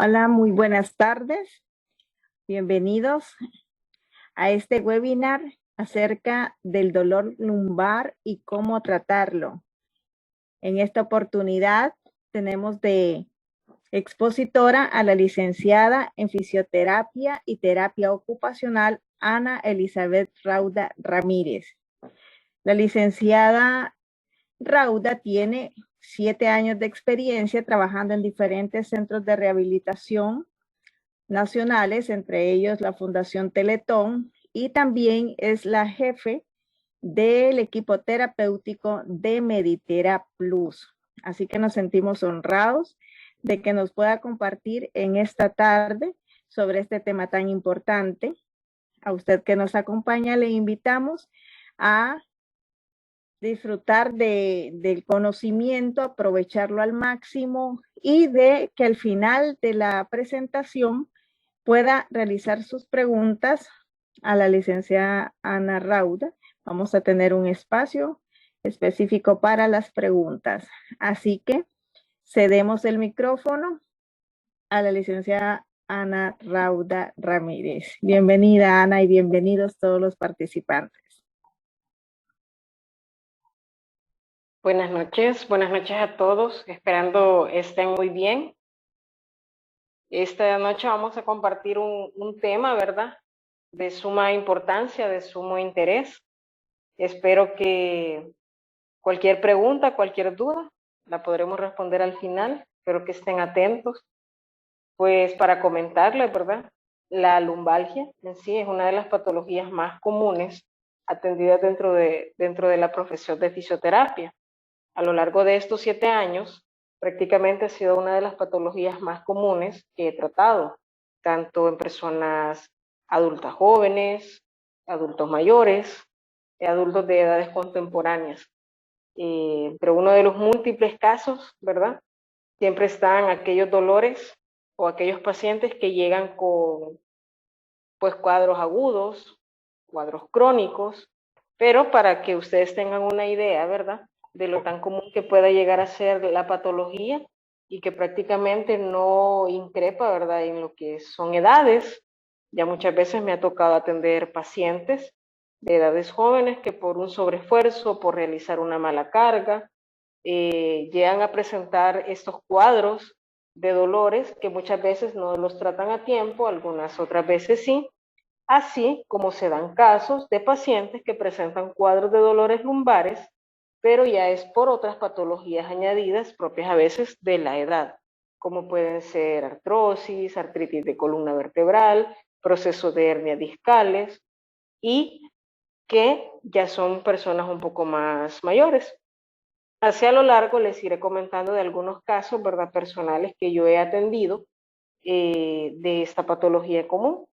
Hola, muy buenas tardes. Bienvenidos a este webinar acerca del dolor lumbar y cómo tratarlo. En esta oportunidad tenemos de expositora a la licenciada en fisioterapia y terapia ocupacional Ana Elizabeth Rauda Ramírez. La licenciada Rauda tiene 7 años de experiencia trabajando en diferentes centros de rehabilitación nacionales, entre ellos la Fundación Teletón, y también es la jefe del equipo terapéutico de Meditera Plus. Así que nos sentimos honrados de que nos pueda compartir en esta tarde sobre este tema tan importante. A usted que nos acompaña le invitamos a disfrutar del conocimiento, aprovecharlo al máximo y de que al final de la presentación pueda realizar sus preguntas a la licenciada Ana Rauda. Vamos a tener un espacio específico para las preguntas. Así que cedemos el micrófono a la licenciada Ana Rauda Ramírez. Bienvenida, Ana, y bienvenidos todos los participantes. Buenas noches a todos, esperando estén muy bien. Esta noche vamos a compartir un tema, ¿verdad?, de suma importancia, de sumo interés. Espero que cualquier pregunta, cualquier duda, la podremos responder al final. Espero que estén atentos. Pues para comentarles, ¿verdad?, la lumbalgia en sí es una de las patologías más comunes atendidas dentro de la profesión de fisioterapia. A lo largo de estos 7 años, prácticamente ha sido una de las patologías más comunes que he tratado, tanto en personas adultas jóvenes, adultos mayores, adultos de edades contemporáneas. Pero uno de los múltiples casos, ¿verdad?, siempre están aquellos dolores o aquellos pacientes que llegan con pues cuadros agudos, cuadros crónicos, pero para que ustedes tengan una idea, ¿verdad?, de lo tan común que pueda llegar a ser la patología y que prácticamente no increpa, ¿verdad?, en lo que son edades. Ya muchas veces me ha tocado atender pacientes de edades jóvenes que por un sobreesfuerzo, por realizar una mala carga, llegan a presentar estos cuadros de dolores que muchas veces no los tratan a tiempo, algunas otras veces sí, así como se dan casos de pacientes que presentan cuadros de dolores lumbares, pero ya es por otras patologías añadidas propias a veces de la edad, como pueden ser artrosis, artritis de columna vertebral, procesos de hernia discales, y que ya son personas un poco más mayores. Así a lo largo les iré comentando de algunos casos, ¿verdad?, personales que yo he atendido de esta patología común,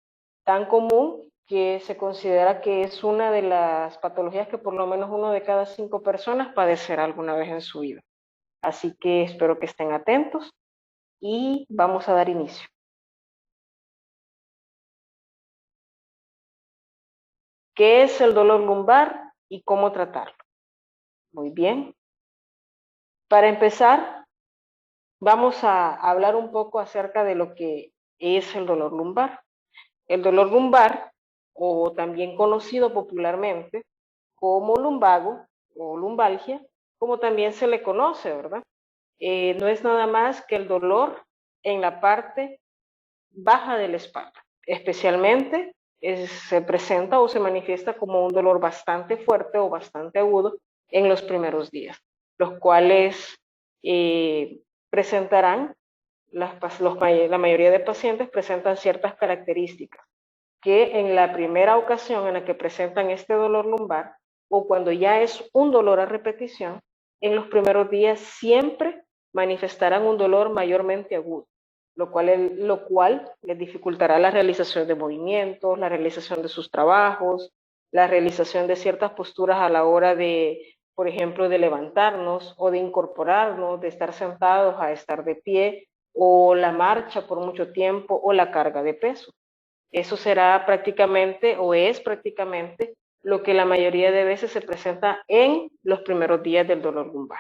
tan común que se considera que es una de las patologías que por lo menos 1 de cada 5 personas padecerá alguna vez en su vida. Así que espero que estén atentos y vamos a dar inicio. ¿Qué es el dolor lumbar y cómo tratarlo? Muy bien. Para empezar, vamos a hablar un poco acerca de lo que es el dolor lumbar. El dolor lumbar, o también conocido popularmente como lumbago o lumbalgia, como también se le conoce, ¿verdad? No es nada más que el dolor en la parte baja de la espalda. Especialmente se presenta o se manifiesta como un dolor bastante fuerte o bastante agudo en los primeros días, los cuales presentarán, la mayoría de pacientes presentan ciertas características que en la primera ocasión en la que presentan este dolor lumbar o cuando ya es un dolor a repetición, en los primeros días siempre manifestarán un dolor mayormente agudo, lo cual les dificultará la realización de movimientos, la realización de sus trabajos, la realización de ciertas posturas a la hora de, por ejemplo, de levantarnos o de incorporarnos, de estar sentados a estar de pie, o la marcha por mucho tiempo o la carga de peso. Eso será prácticamente o es prácticamente lo que la mayoría de veces se presenta en los primeros días del dolor lumbar.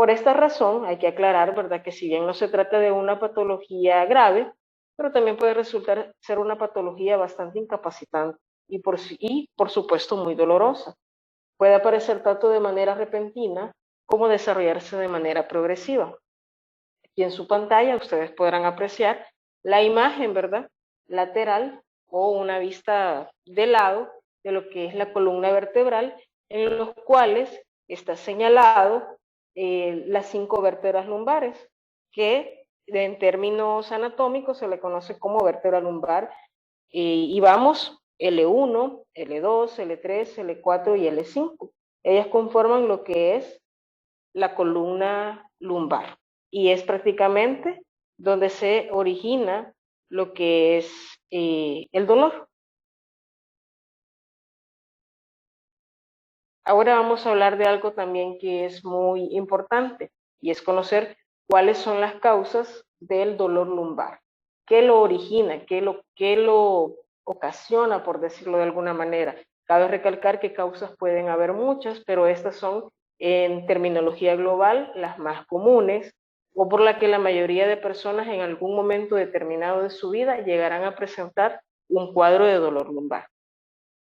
Por esta razón hay que aclarar, ¿verdad?, que si bien no se trata de una patología grave, pero también puede resultar ser una patología bastante incapacitante y por supuesto muy dolorosa. Puede aparecer tanto de manera repentina como desarrollarse de manera progresiva. Aquí en su pantalla ustedes podrán apreciar la imagen, ¿verdad?, lateral o una vista de lado de lo que es la columna vertebral, en los cuales está señalado las 5 vértebras lumbares, que en términos anatómicos se le conoce como vértebra lumbar, y vamos L1, L2, L3, L4 y L5. Ellas conforman lo que es la columna lumbar y es prácticamente donde se origina lo que es el dolor. Ahora vamos a hablar de algo también que es muy importante y es conocer cuáles son las causas del dolor lumbar. ¿Qué lo origina? ¿Qué lo ocasiona, por decirlo de alguna manera? Cabe recalcar que causas pueden haber muchas, pero estas son, en terminología global, las más comunes o por la que la mayoría de personas en algún momento determinado de su vida llegarán a presentar un cuadro de dolor lumbar.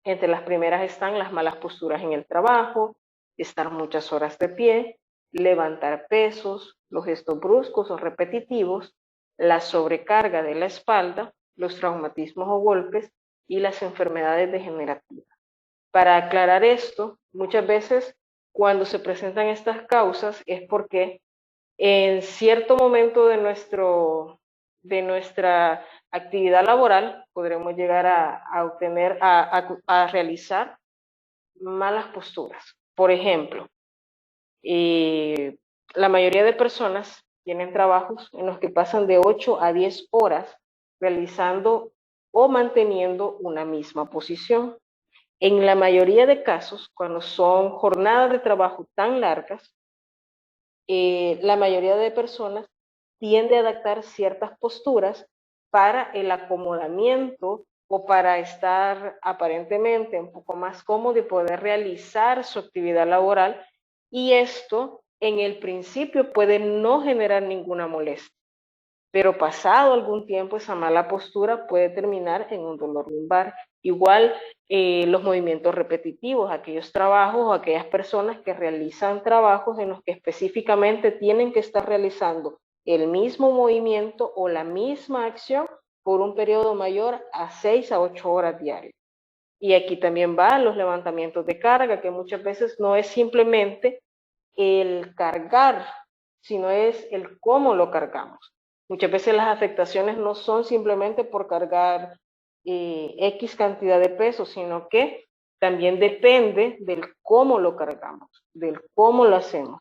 Entre las primeras están las malas posturas en el trabajo, estar muchas horas de pie, levantar pesos, los gestos bruscos o repetitivos, la sobrecarga de la espalda, los traumatismos o golpes y las enfermedades degenerativas. Para aclarar esto, muchas veces cuando se presentan estas causas es porque en cierto momento de nuestra actividad laboral podremos llegar a realizar malas posturas. Por ejemplo, la mayoría de personas tienen trabajos en los que pasan de 8 a 10 horas realizando o manteniendo una misma posición. En la mayoría de casos, cuando son jornadas de trabajo tan largas, la mayoría de personas tiende a adaptar ciertas posturas para el acomodamiento o para estar aparentemente un poco más cómodo y poder realizar su actividad laboral, y esto en el principio puede no generar ninguna molestia, pero pasado algún tiempo esa mala postura puede terminar en un dolor lumbar. Igual los movimientos repetitivos, aquellos trabajos o aquellas personas que realizan trabajos en los que específicamente tienen que estar realizando el mismo movimiento o la misma acción por un periodo mayor a 6 a 8 horas diarias. Y aquí también van los levantamientos de carga, que muchas veces no es simplemente el cargar, sino es el cómo lo cargamos. Muchas veces las afectaciones no son simplemente por cargar X cantidad de peso, sino que también depende del cómo lo cargamos, del cómo lo hacemos.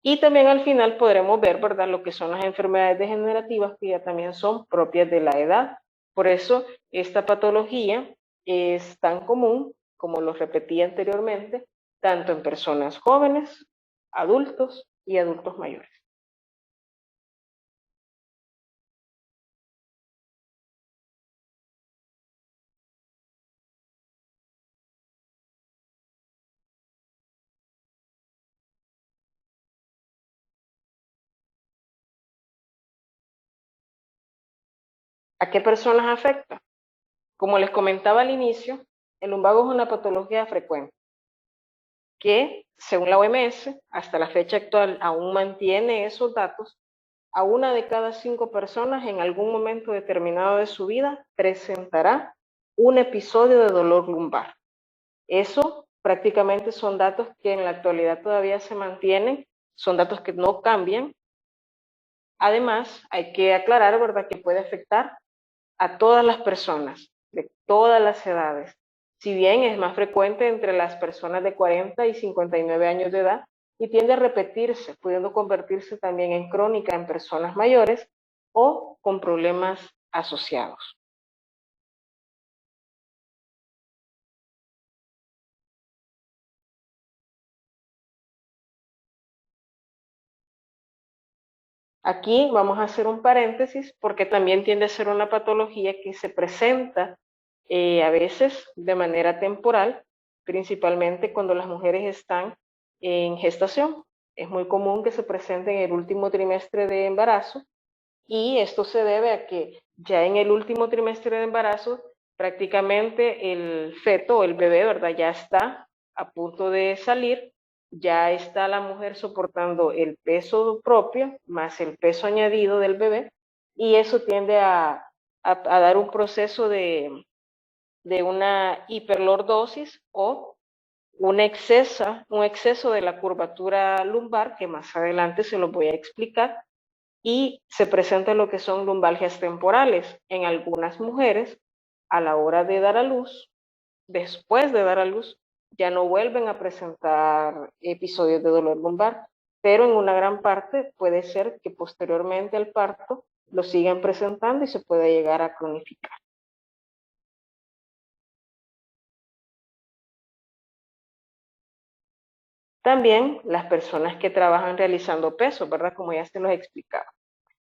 Y también al final podremos ver, ¿verdad?, lo que son las enfermedades degenerativas, que ya también son propias de la edad. Por eso esta patología es tan común, como lo repetí anteriormente, tanto en personas jóvenes, adultos y adultos mayores. ¿A qué personas afecta? Como les comentaba al inicio, el lumbago es una patología frecuente que, según la OMS, hasta la fecha actual aún mantiene esos datos. A 1 de cada 5 personas en algún momento determinado de su vida presentará un episodio de dolor lumbar. Eso prácticamente son datos que en la actualidad todavía se mantienen, son datos que no cambian. Además, hay que aclarar, ¿verdad?, que puede afectar a todas las personas, de todas las edades. Si bien es más frecuente entre las personas de 40 y 59 años de edad y tiende a repetirse, pudiendo convertirse también en crónica en personas mayores o con problemas asociados. Aquí vamos a hacer un paréntesis porque también tiende a ser una patología que se presenta a veces de manera temporal, principalmente cuando las mujeres están en gestación. Es muy común que se presente en el último trimestre de embarazo y esto se debe a que ya en el último trimestre de embarazo prácticamente el feto o el bebé, ¿verdad? Ya está a punto de salir, ya está la mujer soportando el peso propio más el peso añadido del bebé y eso tiende a dar un proceso de una hiperlordosis o un exceso de la curvatura lumbar, que más adelante se lo voy a explicar, y se presenta lo que son lumbalgias temporales en algunas mujeres a la hora de dar a luz, después de dar a luz, ya no vuelven a presentar episodios de dolor lumbar, pero en una gran parte puede ser que posteriormente al parto lo sigan presentando y se pueda llegar a cronificar. También las personas que trabajan realizando peso, ¿verdad? Como ya se los he explicado.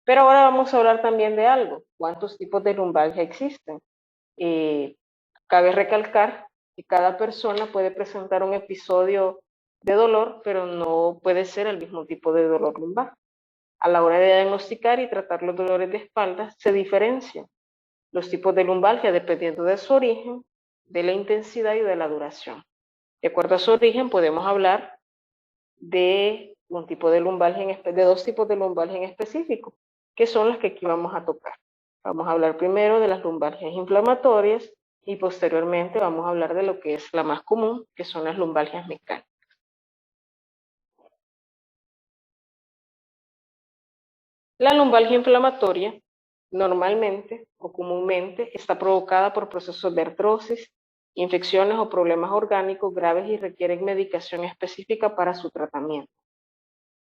Pero ahora vamos a hablar también de algo. ¿Cuántos tipos de lumbalgia existen? Eh, Cabe recalcar que cada persona puede presentar un episodio de dolor, pero no puede ser el mismo tipo de dolor lumbar. A la hora de diagnosticar y tratar los dolores de espalda, se diferencian los tipos de lumbalgia dependiendo de su origen, de la intensidad y de la duración. De acuerdo a su origen, podemos hablar de un tipo de lumbalgia, de dos tipos de lumbalgia en específico, que son las que aquí vamos a tocar. Vamos a hablar primero de las lumbalgias inflamatorias y posteriormente vamos a hablar de lo que es la más común, que son las lumbalgias mecánicas. La lumbalgia inflamatoria normalmente o comúnmente está provocada por procesos de artrosis, infecciones o problemas orgánicos graves y requieren medicación específica para su tratamiento.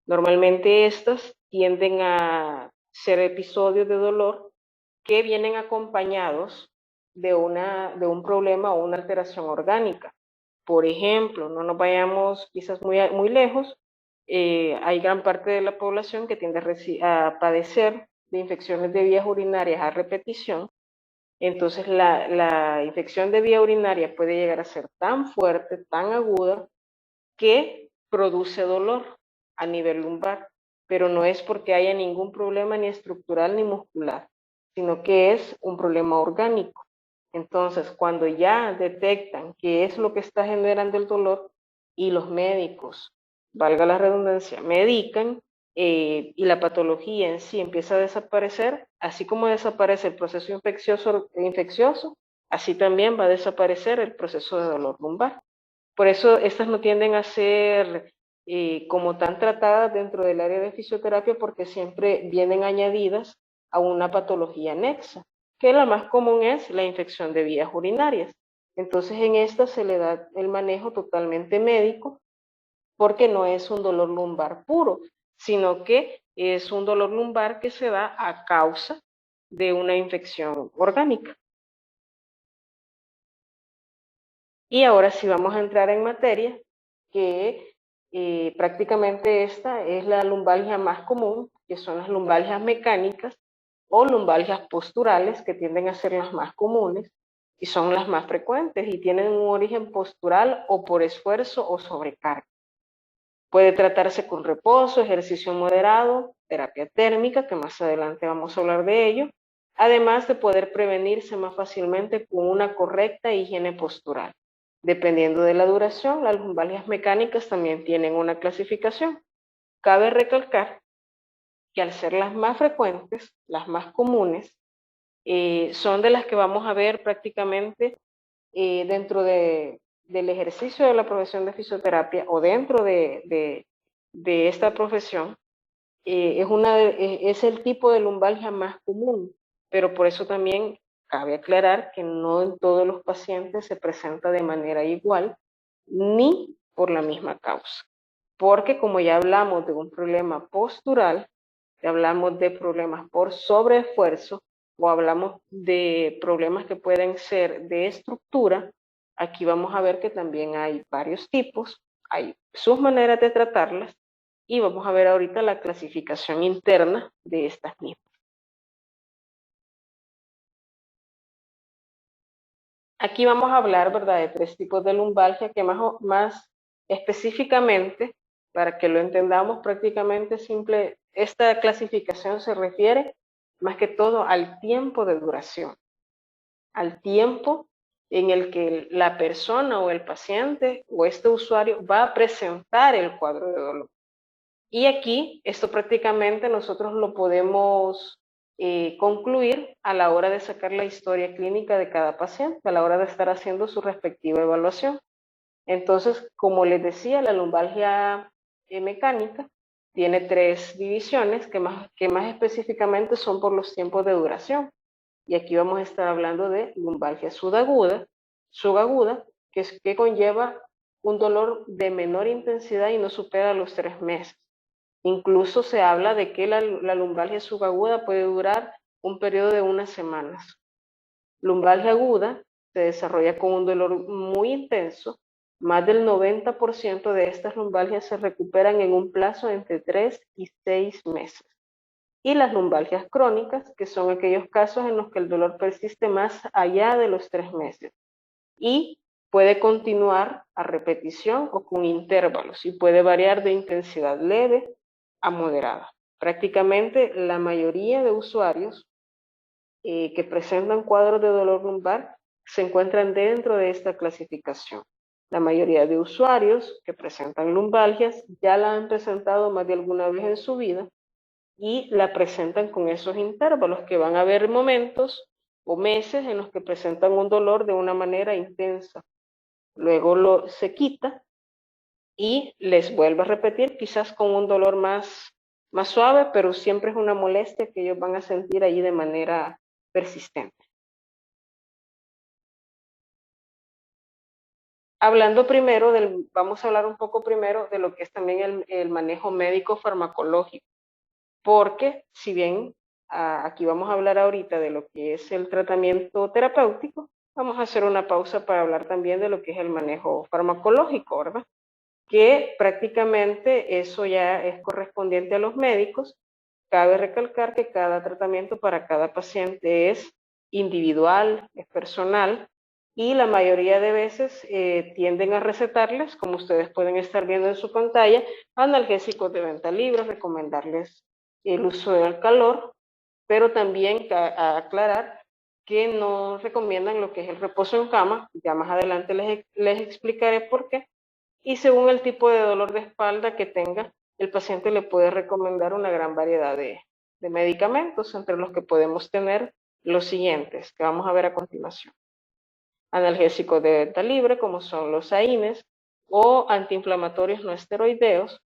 Normalmente estas tienden a ser episodios de dolor que vienen acompañados de un problema o una alteración orgánica. Por ejemplo, no nos vayamos quizás muy lejos, hay gran parte de la población que tiende a padecer de infecciones de vías urinarias a repetición. Entonces la infección de vía urinaria puede llegar a ser tan fuerte, tan aguda, que produce dolor a nivel lumbar, pero no es porque haya ningún problema ni estructural ni muscular, sino que es un problema orgánico. Entonces, cuando ya detectan qué es lo que está generando el dolor y los médicos, valga la redundancia, medican y la patología en sí empieza a desaparecer, así como desaparece el proceso infeccioso, así también va a desaparecer el proceso de dolor lumbar. Por eso estas no tienden a ser como tan tratadas dentro del área de fisioterapia porque siempre vienen añadidas a una patología anexa, que la más común es la infección de vías urinarias. Entonces en esta se le da el manejo totalmente médico porque no es un dolor lumbar puro, sino que es un dolor lumbar que se da a causa de una infección orgánica. Y ahora sí vamos a entrar en materia, que prácticamente esta es la lumbalgia más común, que son las lumbalgias mecánicas o lumbalgias posturales, que tienden a ser las más comunes y son las más frecuentes y tienen un origen postural o por esfuerzo o sobrecarga. Puede tratarse con reposo, ejercicio moderado, terapia térmica, que más adelante vamos a hablar de ello, además de poder prevenirse más fácilmente con una correcta higiene postural. Dependiendo de la duración, las lumbalgias mecánicas también tienen una clasificación. Cabe recalcar que al ser las más frecuentes, las más comunes, son de las que vamos a ver prácticamente dentro del ejercicio de la profesión de fisioterapia o dentro de esta profesión, es el tipo de lumbalgia más común, pero por eso también cabe aclarar que no en todos los pacientes se presenta de manera igual ni por la misma causa. Porque como ya hablamos de un problema postural, ya hablamos de problemas por sobreesfuerzo o hablamos de problemas que pueden ser de estructura, aquí vamos a ver que también hay varios tipos, hay sus maneras de tratarlas y vamos a ver ahorita la clasificación interna de estas mismas. Aquí vamos a hablar, ¿verdad?, de tres tipos de lumbalgia que más específicamente Para que lo entendamos prácticamente simple, esta clasificación se refiere más que todo al tiempo de duración, al tiempo en el que la persona o el paciente o este usuario va a presentar el cuadro de dolor. Y aquí, esto prácticamente nosotros lo podemos concluir a la hora de sacar la historia clínica de cada paciente, a la hora de estar haciendo su respectiva evaluación. Entonces, como les decía, la lumbalgia mecánica tiene 3 divisiones que más específicamente son por los tiempos de duración. Y aquí vamos a estar hablando de lumbalgia subaguda, que conlleva un dolor de menor intensidad y no supera los 3 meses. Incluso se habla de que la lumbalgia subaguda puede durar un periodo de unas semanas. Lumbalgia aguda se desarrolla con un dolor muy intenso. Más del 90% de estas lumbalgias se recuperan en un plazo entre 3 y 6 meses. Y las lumbalgias crónicas, que son aquellos casos en los que el dolor persiste más allá de los 3 meses. Y puede continuar a repetición o con intervalos y puede variar de intensidad leve a moderada. Prácticamente la mayoría de usuarios que presentan cuadros de dolor lumbar se encuentran dentro de esta clasificación. La mayoría de usuarios que presentan lumbalgias ya la han presentado más de alguna vez en su vida y la presentan con esos intervalos, que van a haber momentos o meses en los que presentan un dolor de una manera intensa. Luego se quita y les vuelve a repetir, quizás con un dolor más suave, pero siempre es una molestia que ellos van a sentir ahí de manera persistente. Vamos a hablar un poco primero de lo que es también el manejo médico farmacológico, porque si bien aquí vamos a hablar ahorita de lo que es el tratamiento terapéutico, vamos a hacer una pausa para hablar también de lo que es el manejo farmacológico, ¿verdad? Que prácticamente eso ya es correspondiente a los médicos. Cabe recalcar que cada tratamiento para cada paciente es individual, es personal, y la mayoría de veces tienden a recetarles, como ustedes pueden estar viendo en su pantalla, analgésicos de venta libre, recomendarles el uso del calor, pero también a aclarar que no recomiendan lo que es el reposo en cama. Ya más adelante les explicaré por qué. Y según el tipo de dolor de espalda que tenga, el paciente le puede recomendar una gran variedad de medicamentos, entre los que podemos tener los siguientes, que vamos a ver a continuación. Analgésicos de venta libre, como son los AINES, o antiinflamatorios no esteroideos.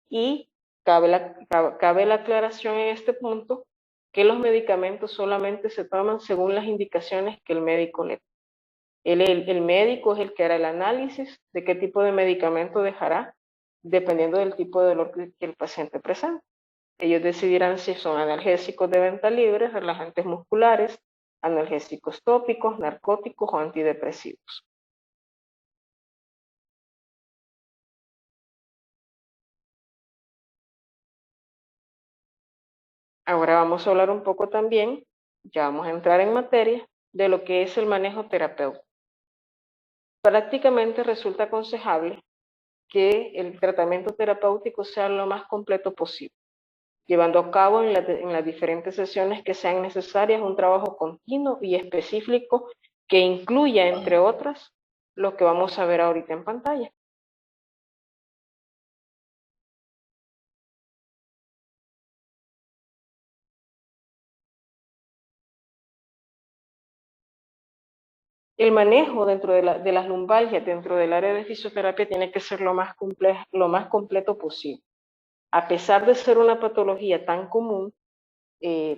Y cabe la aclaración en este punto que los medicamentos solamente se toman según las indicaciones que el médico le da. El médico es el que hará el análisis de qué tipo de medicamento dejará, dependiendo del tipo de dolor que el paciente presenta. Ellos decidirán si son analgésicos de venta libre, relajantes musculares, analgésicos tópicos, narcóticos o antidepresivos. Ahora vamos a hablar un poco también, ya vamos a entrar en materia, de lo que es el manejo terapéutico. Prácticamente resulta aconsejable que el tratamiento terapéutico sea lo más completo posible, llevando a cabo en las diferentes sesiones que sean necesarias un trabajo continuo y específico que incluya, entre otras, lo que vamos a ver ahorita en pantalla. El manejo dentro de las lumbalgias, dentro del área de fisioterapia, tiene que ser lo más completo posible. A pesar de ser una patología tan común,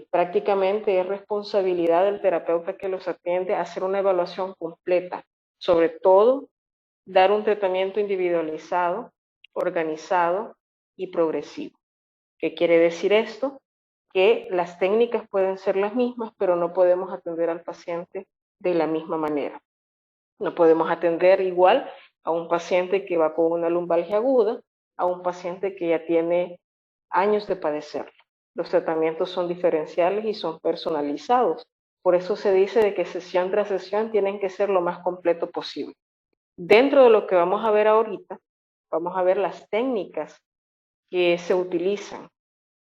prácticamente es responsabilidad del terapeuta que los atiende hacer una evaluación completa, sobre todo dar un tratamiento individualizado, organizado y progresivo. ¿Qué quiere decir esto? Que las técnicas pueden ser las mismas, pero no podemos atender al paciente de la misma manera. No podemos atender igual a un paciente que va con una lumbalgia aguda, a un paciente que ya tiene años de padecerlo. Los tratamientos son diferenciales y son personalizados. Por eso se dice de que sesión tras sesión tienen que ser lo más completo posible. Dentro de lo que vamos a ver ahorita, vamos a ver las técnicas que se utilizan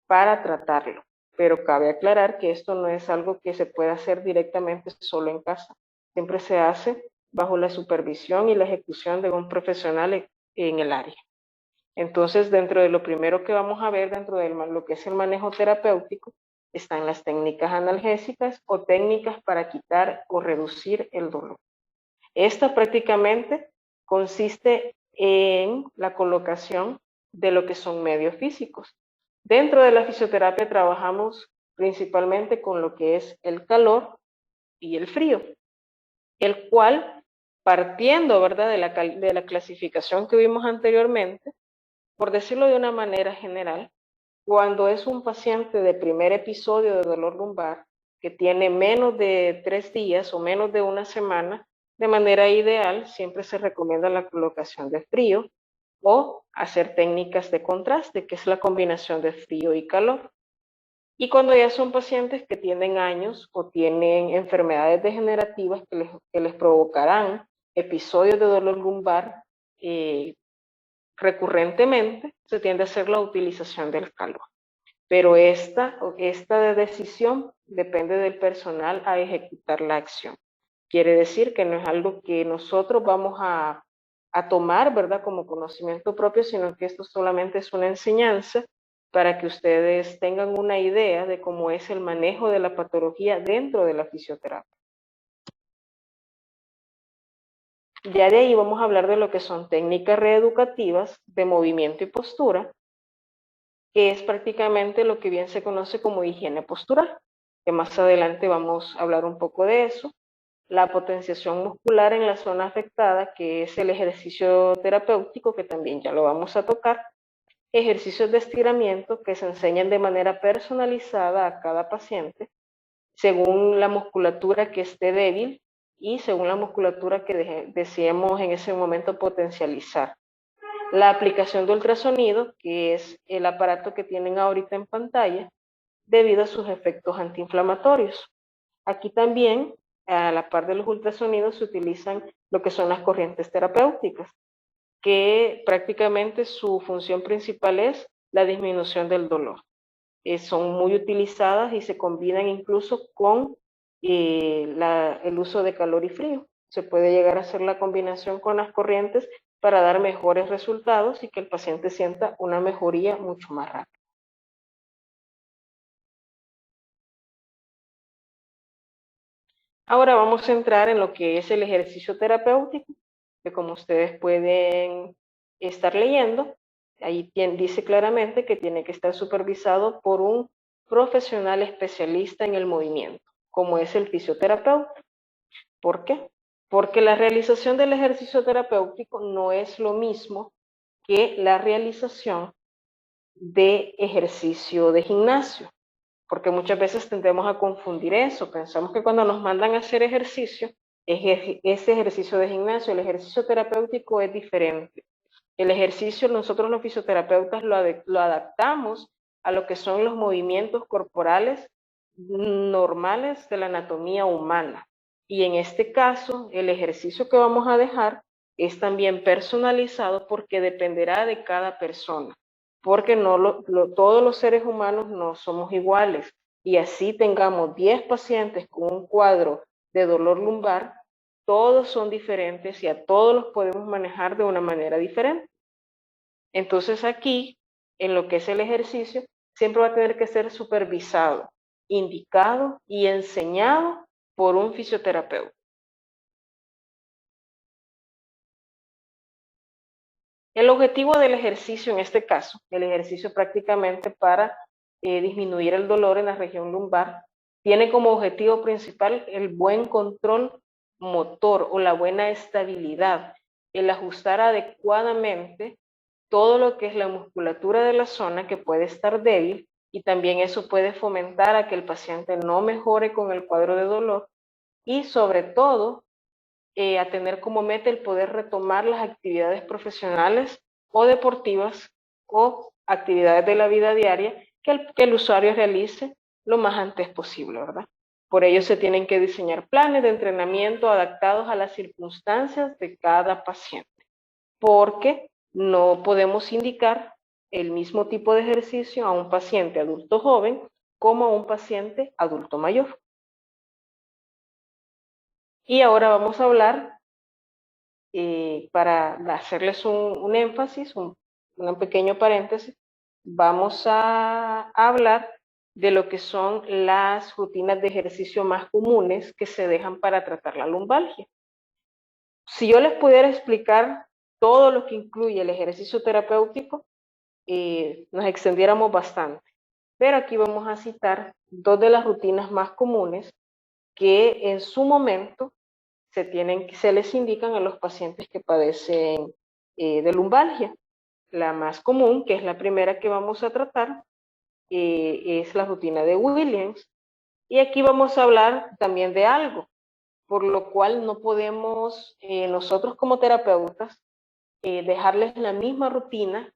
para tratarlo. Pero cabe aclarar que esto no es algo que se pueda hacer directamente solo en casa. Siempre se hace bajo la supervisión y la ejecución de un profesional en el área. Entonces, dentro de lo primero que vamos a ver dentro de lo que es el manejo terapéutico, están las técnicas analgésicas o técnicas para quitar o reducir el dolor. Esta prácticamente consiste en la colocación de lo que son medios físicos. Dentro de la fisioterapia trabajamos principalmente con lo que es el calor y el frío, el cual, partiendo, ¿verdad?, de la clasificación que vimos anteriormente, por decirlo de una manera general, cuando es un paciente de primer episodio de dolor lumbar que tiene menos de 3 días o menos de una semana, de manera ideal siempre se recomienda la colocación de frío o hacer técnicas de contraste, que es la combinación de frío y calor. Y cuando ya son pacientes que tienen años o tienen enfermedades degenerativas que les provocarán episodios de dolor lumbar recurrentemente, se tiende a hacer la utilización del calor. Pero esta decisión depende del personal a ejecutar la acción. Quiere decir que no es algo que nosotros vamos a tomar, ¿verdad?, como conocimiento propio, sino que esto solamente es una enseñanza para que ustedes tengan una idea de cómo es el manejo de la patología dentro de la fisioterapia. Ya de ahí vamos a hablar de lo que son técnicas reeducativas de movimiento y postura, que es prácticamente lo que bien se conoce como higiene postural, que más adelante vamos a hablar un poco de eso. La potenciación muscular en la zona afectada, que es el ejercicio terapéutico, que también ya lo vamos a tocar. Ejercicios de estiramiento que se enseñan de manera personalizada a cada paciente, según la musculatura que esté débil y según la musculatura que deseemos en ese momento potencializar. La aplicación de ultrasonido, que es el aparato que tienen ahorita en pantalla, debido a sus efectos antiinflamatorios. Aquí también, a la par de los ultrasonidos, se utilizan lo que son las corrientes terapéuticas, que prácticamente su función principal es la disminución del dolor. Son muy utilizadas y se combinan incluso con el uso de calor y frío. Se puede llegar a hacer la combinación con las corrientes para dar mejores resultados y que el paciente sienta una mejoría mucho más rápida. Ahora vamos a entrar en lo que es el ejercicio terapéutico, que como ustedes pueden estar leyendo, ahí dice claramente que tiene que estar supervisado por un profesional especialista en el movimiento, como es el fisioterapeuta. ¿Por qué? Porque la realización del ejercicio terapéutico no es lo mismo que la realización de ejercicio de gimnasio, porque muchas veces tendemos a confundir eso. Pensamos que cuando nos mandan a hacer ejercicio, ese ejercicio de gimnasio, el ejercicio terapéutico es diferente. El ejercicio, nosotros los fisioterapeutas lo adaptamos a lo que son los movimientos corporales normales de la anatomía humana. Y en este caso, el ejercicio que vamos a dejar es también personalizado porque dependerá de cada persona, porque todos los seres humanos no somos iguales. Y así tengamos 10 pacientes con un cuadro de dolor lumbar, todos son diferentes y a todos los podemos manejar de una manera diferente. Entonces aquí, en lo que es el ejercicio, siempre va a tener que ser supervisado, indicado y enseñado por un fisioterapeuta. El objetivo del ejercicio en este caso, el ejercicio prácticamente para disminuir el dolor en la región lumbar, tiene como objetivo principal el buen control motor o la buena estabilidad, el ajustar adecuadamente todo lo que es la musculatura de la zona que puede estar débil, y también eso puede fomentar a que el paciente no mejore con el cuadro de dolor y sobre todo a tener como meta el poder retomar las actividades profesionales o deportivas o actividades de la vida diaria que el usuario realice lo más antes posible, ¿verdad? Por ello se tienen que diseñar planes de entrenamiento adaptados a las circunstancias de cada paciente, porque no podemos indicar el mismo tipo de ejercicio a un paciente adulto joven como a un paciente adulto mayor. Y ahora vamos a hablar, para hacerles un énfasis, un pequeño paréntesis, vamos a hablar de lo que son las rutinas de ejercicio más comunes que se dejan para tratar la lumbalgia. Si yo les pudiera explicar todo lo que incluye el ejercicio terapéutico, nos extendiéramos bastante. Pero aquí vamos a citar dos de las rutinas más comunes que en su momento se les indican a los pacientes que padecen de lumbalgia. La más común, que es la primera que vamos a tratar, es la rutina de Williams. Y aquí vamos a hablar también de algo, por lo cual no podemos nosotros como terapeutas dejarles la misma rutina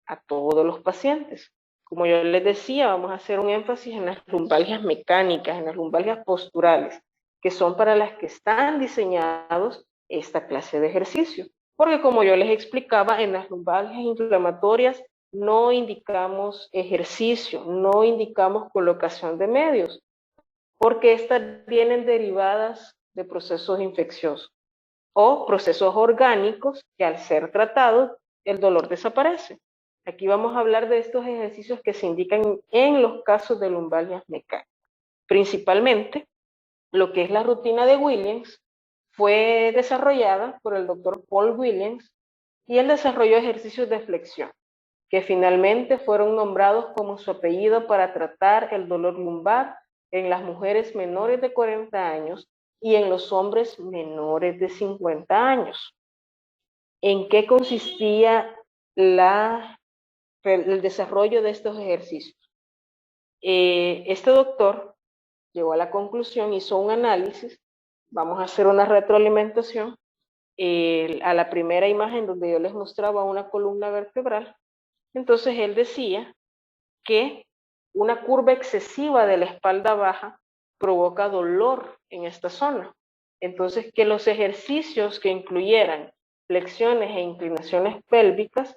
a todos los pacientes. Como yo les decía, vamos a hacer un énfasis en las lumbalgias mecánicas, en las lumbalgias posturales, que son para las que están diseñados esta clase de ejercicio. Porque como yo les explicaba, en las lumbalgias inflamatorias no indicamos ejercicio, no indicamos colocación de medios, porque estas vienen derivadas de procesos infecciosos o procesos orgánicos que al ser tratados el dolor desaparece. Aquí vamos a hablar de estos ejercicios que se indican en los casos de lumbalgias mecánicas. Principalmente, lo que es la rutina de Williams fue desarrollada por el doctor Paul Williams y él desarrolló ejercicios de flexión, que finalmente fueron nombrados como su apellido para tratar el dolor lumbar en las mujeres menores de 40 años y en los hombres menores de 50 años. ¿En qué consistía el desarrollo de estos ejercicios? Este doctor llegó a la conclusión, hizo un análisis, vamos a hacer una retroalimentación, a la primera imagen donde yo les mostraba una columna vertebral. Entonces él decía que una curva excesiva de la espalda baja provoca dolor en esta zona. Entonces, que los ejercicios que incluyeran flexiones e inclinaciones pélvicas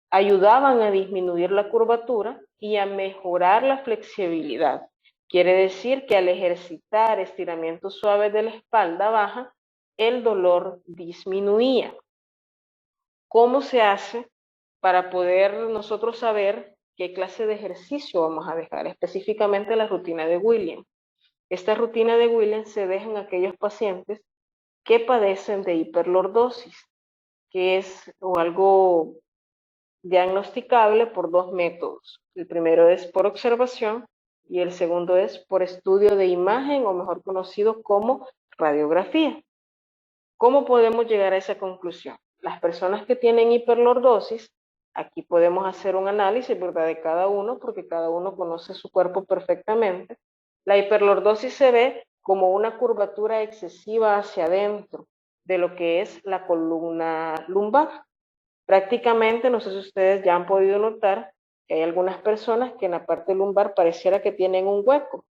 ayudaban a disminuir la curvatura y a mejorar la flexibilidad. Quiere decir que al ejercitar estiramientos suaves de la espalda baja, el dolor disminuía. ¿Cómo se hace para poder nosotros saber qué clase de ejercicio vamos a dejar? Específicamente la rutina de Williams. Esta rutina de Williams se deja en aquellos pacientes que padecen de hiperlordosis, que es algo diagnosticable por dos métodos. El primero es por observación y el segundo es por estudio de imagen, o mejor conocido como radiografía. ¿Cómo podemos llegar a esa conclusión? Las personas que tienen hiperlordosis, aquí podemos hacer un análisis, ¿verdad?, de cada uno, porque cada uno conoce su cuerpo perfectamente. La hiperlordosis se ve como una curvatura excesiva hacia adentro de lo que es la columna lumbar. Prácticamente, no sé si ustedes ya han podido notar que hay algunas personas que en la parte lumbar pareciera que tienen un hueco.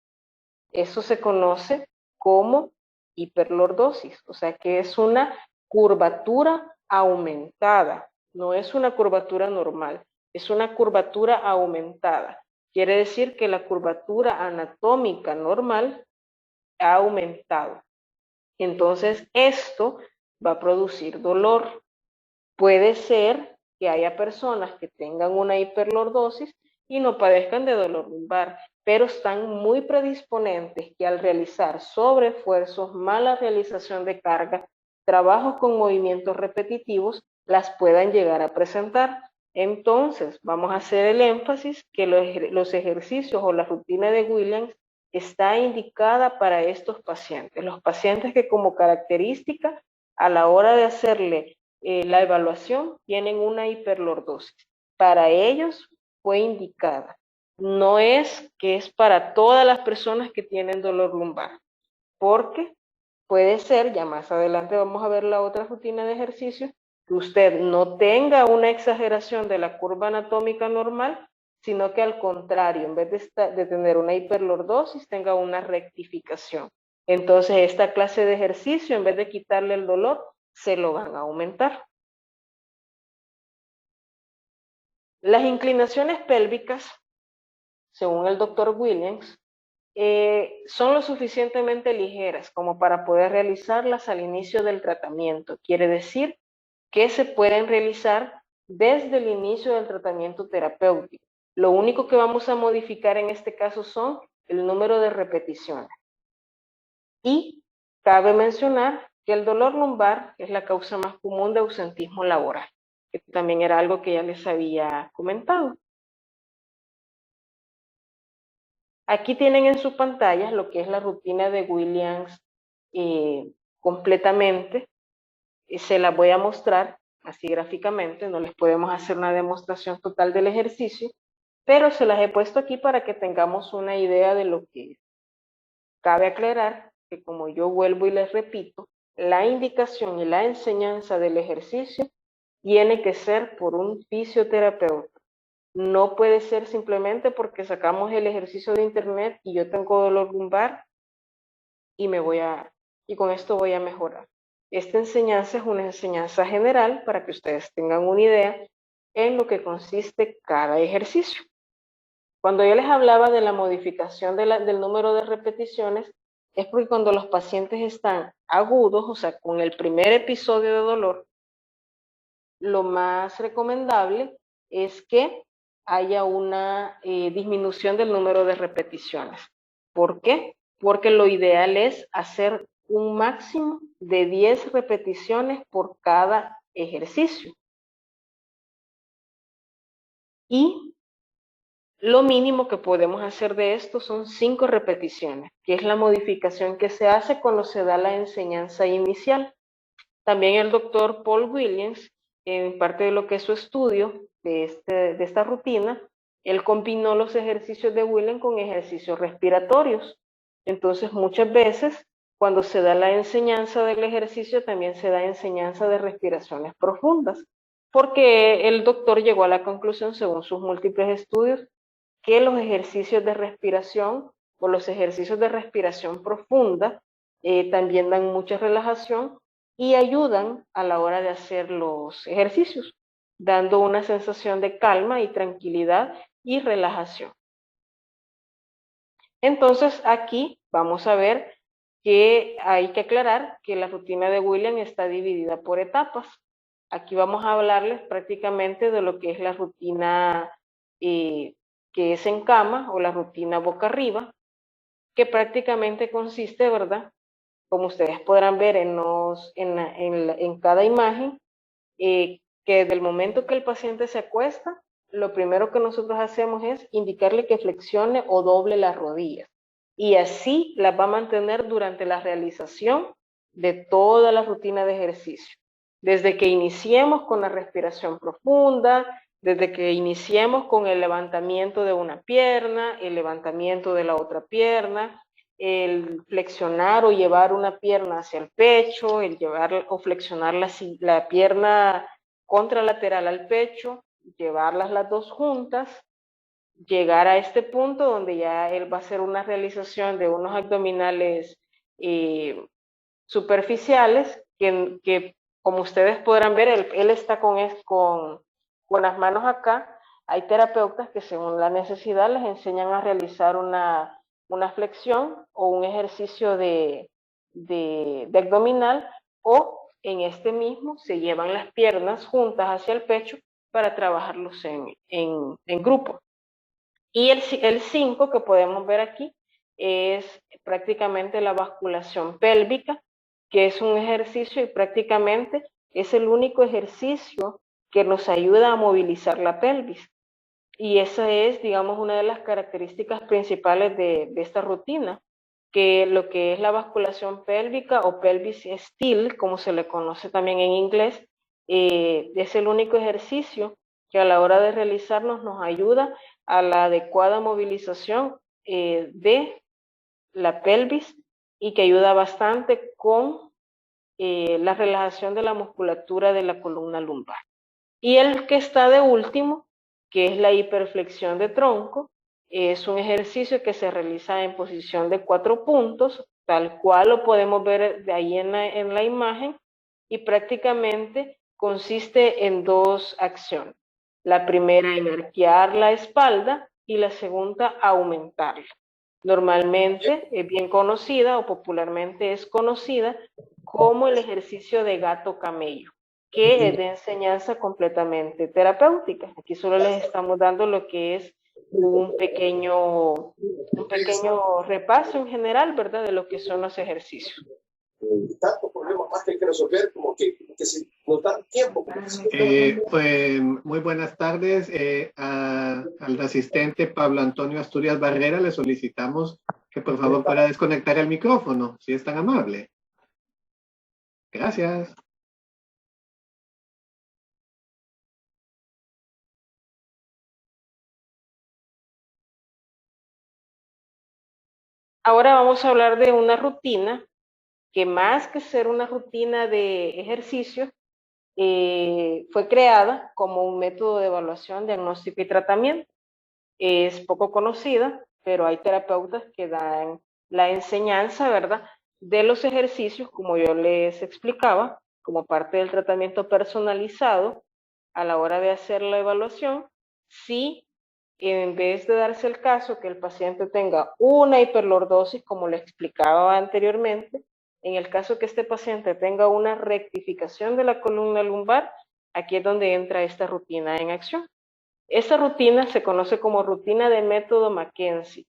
Eso se conoce como hiperlordosis, o sea que es una curvatura aumentada, no es una curvatura normal, es una curvatura aumentada. Quiere decir que la curvatura anatómica normal ha aumentado. Entonces esto va a producir dolor. Puede ser que haya personas que tengan una hiperlordosis y no padezcan de dolor lumbar, pero están muy predisponentes que al realizar sobreesfuerzos, mala realización de carga, trabajos con movimientos repetitivos, las puedan llegar a presentar. Entonces, vamos a hacer el énfasis que los ejercicios o la rutina de Williams está indicada para estos pacientes. Los pacientes que como característica a la hora de hacerle la evaluación tienen una hiperlordosis. Para ellos fue indicada. No es que es para todas las personas que tienen dolor lumbar, porque puede ser, ya más adelante vamos a ver la otra rutina de ejercicio, que usted no tenga una exageración de la curva anatómica normal, sino que al contrario, en vez de tener una hiperlordosis, tenga una rectificación. Entonces, esta clase de ejercicio, en vez de quitarle el dolor, se lo van a aumentar. Las inclinaciones pélvicas, según el doctor Williams, son lo suficientemente ligeras como para poder realizarlas al inicio del tratamiento. Quiere decir que se pueden realizar desde el inicio del tratamiento terapéutico. Lo único que vamos a modificar en este caso son el número de repeticiones. Y cabe mencionar que el dolor lumbar es la causa más común de ausentismo laboral, que también era algo que ya les había comentado. Aquí tienen en su pantalla lo que es la rutina de Williams completamente. Se la voy a mostrar así gráficamente, no les podemos hacer una demostración total del ejercicio, pero se las he puesto aquí para que tengamos una idea de lo que es. Cabe aclarar que, como yo vuelvo y les repito, la indicación y la enseñanza del ejercicio tiene que ser por un fisioterapeuta. No puede ser simplemente porque sacamos el ejercicio de internet y yo tengo dolor lumbar y con esto voy a mejorar. Esta enseñanza es una enseñanza general para que ustedes tengan una idea en lo que consiste cada ejercicio. Cuando yo les hablaba de la modificación del número de repeticiones, es porque cuando los pacientes están agudos, o sea, con el primer episodio de dolor, lo más recomendable es que haya una disminución del número de repeticiones. ¿Por qué? Porque lo ideal es hacer un máximo de 10 repeticiones por cada ejercicio. Y lo mínimo que podemos hacer de esto son 5 repeticiones, que es la modificación que se hace cuando se da la enseñanza inicial. También el doctor Paul Williams, en parte de lo que es su estudio de esta rutina, él combinó los ejercicios de Williams con ejercicios respiratorios. Entonces, muchas veces, cuando se da la enseñanza del ejercicio, también se da enseñanza de respiraciones profundas, porque el doctor llegó a la conclusión, según sus múltiples estudios, que los ejercicios de respiración o los ejercicios de respiración profunda también dan mucha relajación y ayudan a la hora de hacer los ejercicios, dando una sensación de calma y tranquilidad y relajación. Entonces aquí vamos a ver que hay que aclarar que la rutina de Williams está dividida por etapas. Aquí vamos a hablarles prácticamente de lo que es la rutina que es en cama o la rutina boca arriba, que prácticamente consiste, ¿verdad? Como ustedes podrán ver en cada imagen, que desde el momento que el paciente se acuesta, lo primero que nosotros hacemos es indicarle que flexione o doble las rodillas. Y así las va a mantener durante la realización de toda la rutina de ejercicio. Desde que iniciemos con la respiración profunda, desde que iniciemos con el levantamiento de una pierna, el levantamiento de la otra pierna, el flexionar o llevar una pierna hacia el pecho, el llevar o flexionar la pierna contralateral al pecho, llevarlas las dos juntas, llegar a este punto donde ya él va a hacer una realización de unos abdominales superficiales que como ustedes podrán ver, él está con las manos acá. Hay terapeutas que según la necesidad les enseñan a realizar una flexión o un ejercicio de abdominal, o en este mismo se llevan las piernas juntas hacia el pecho para trabajarlos en grupo. Y el 5 que podemos ver aquí es prácticamente la basculación pélvica, que es un ejercicio y prácticamente es el único ejercicio que nos ayuda a movilizar la pelvis. Y esa es, digamos, una de las características principales de esta rutina, que lo que es la basculación pélvica o pelvis still, como se le conoce también en inglés, es el único ejercicio que a la hora de realizarnos nos ayuda a la adecuada movilización de la pelvis y que ayuda bastante con la relajación de la musculatura de la columna lumbar. Y el que está de último, que es la hiperflexión de tronco, es un ejercicio que se realiza en posición de 4 puntos, tal cual lo podemos ver de ahí en la imagen, y prácticamente consiste en 2 acciones. La primera en arquear la espalda y la segunda aumentarla. Normalmente es bien conocida o popularmente es conocida como el ejercicio de gato camello, que es de enseñanza completamente terapéutica. Aquí solo les estamos dando lo que es un pequeño repaso en general, ¿verdad?, de lo que son los ejercicios. Tantos problemas más que hay que resolver, como que si nos dan tiempo. Pues muy buenas tardes. Al asistente Pablo Antonio Asturias Barrera le solicitamos que por favor pueda desconectar el micrófono, si es tan amable. Gracias. Ahora vamos a hablar de una rutina que, más que ser una rutina de ejercicio, fue creada como un método de evaluación, diagnóstico y tratamiento. Es poco conocida, pero hay terapeutas que dan la enseñanza, ¿verdad?, de los ejercicios, como yo les explicaba, como parte del tratamiento personalizado a la hora de hacer la evaluación. Si en vez de darse el caso que el paciente tenga una hiperlordosis, como le explicaba anteriormente, en el caso que este paciente tenga una rectificación de la columna lumbar, aquí es donde entra esta rutina en acción. Esta rutina se conoce como rutina de método Mackenzie,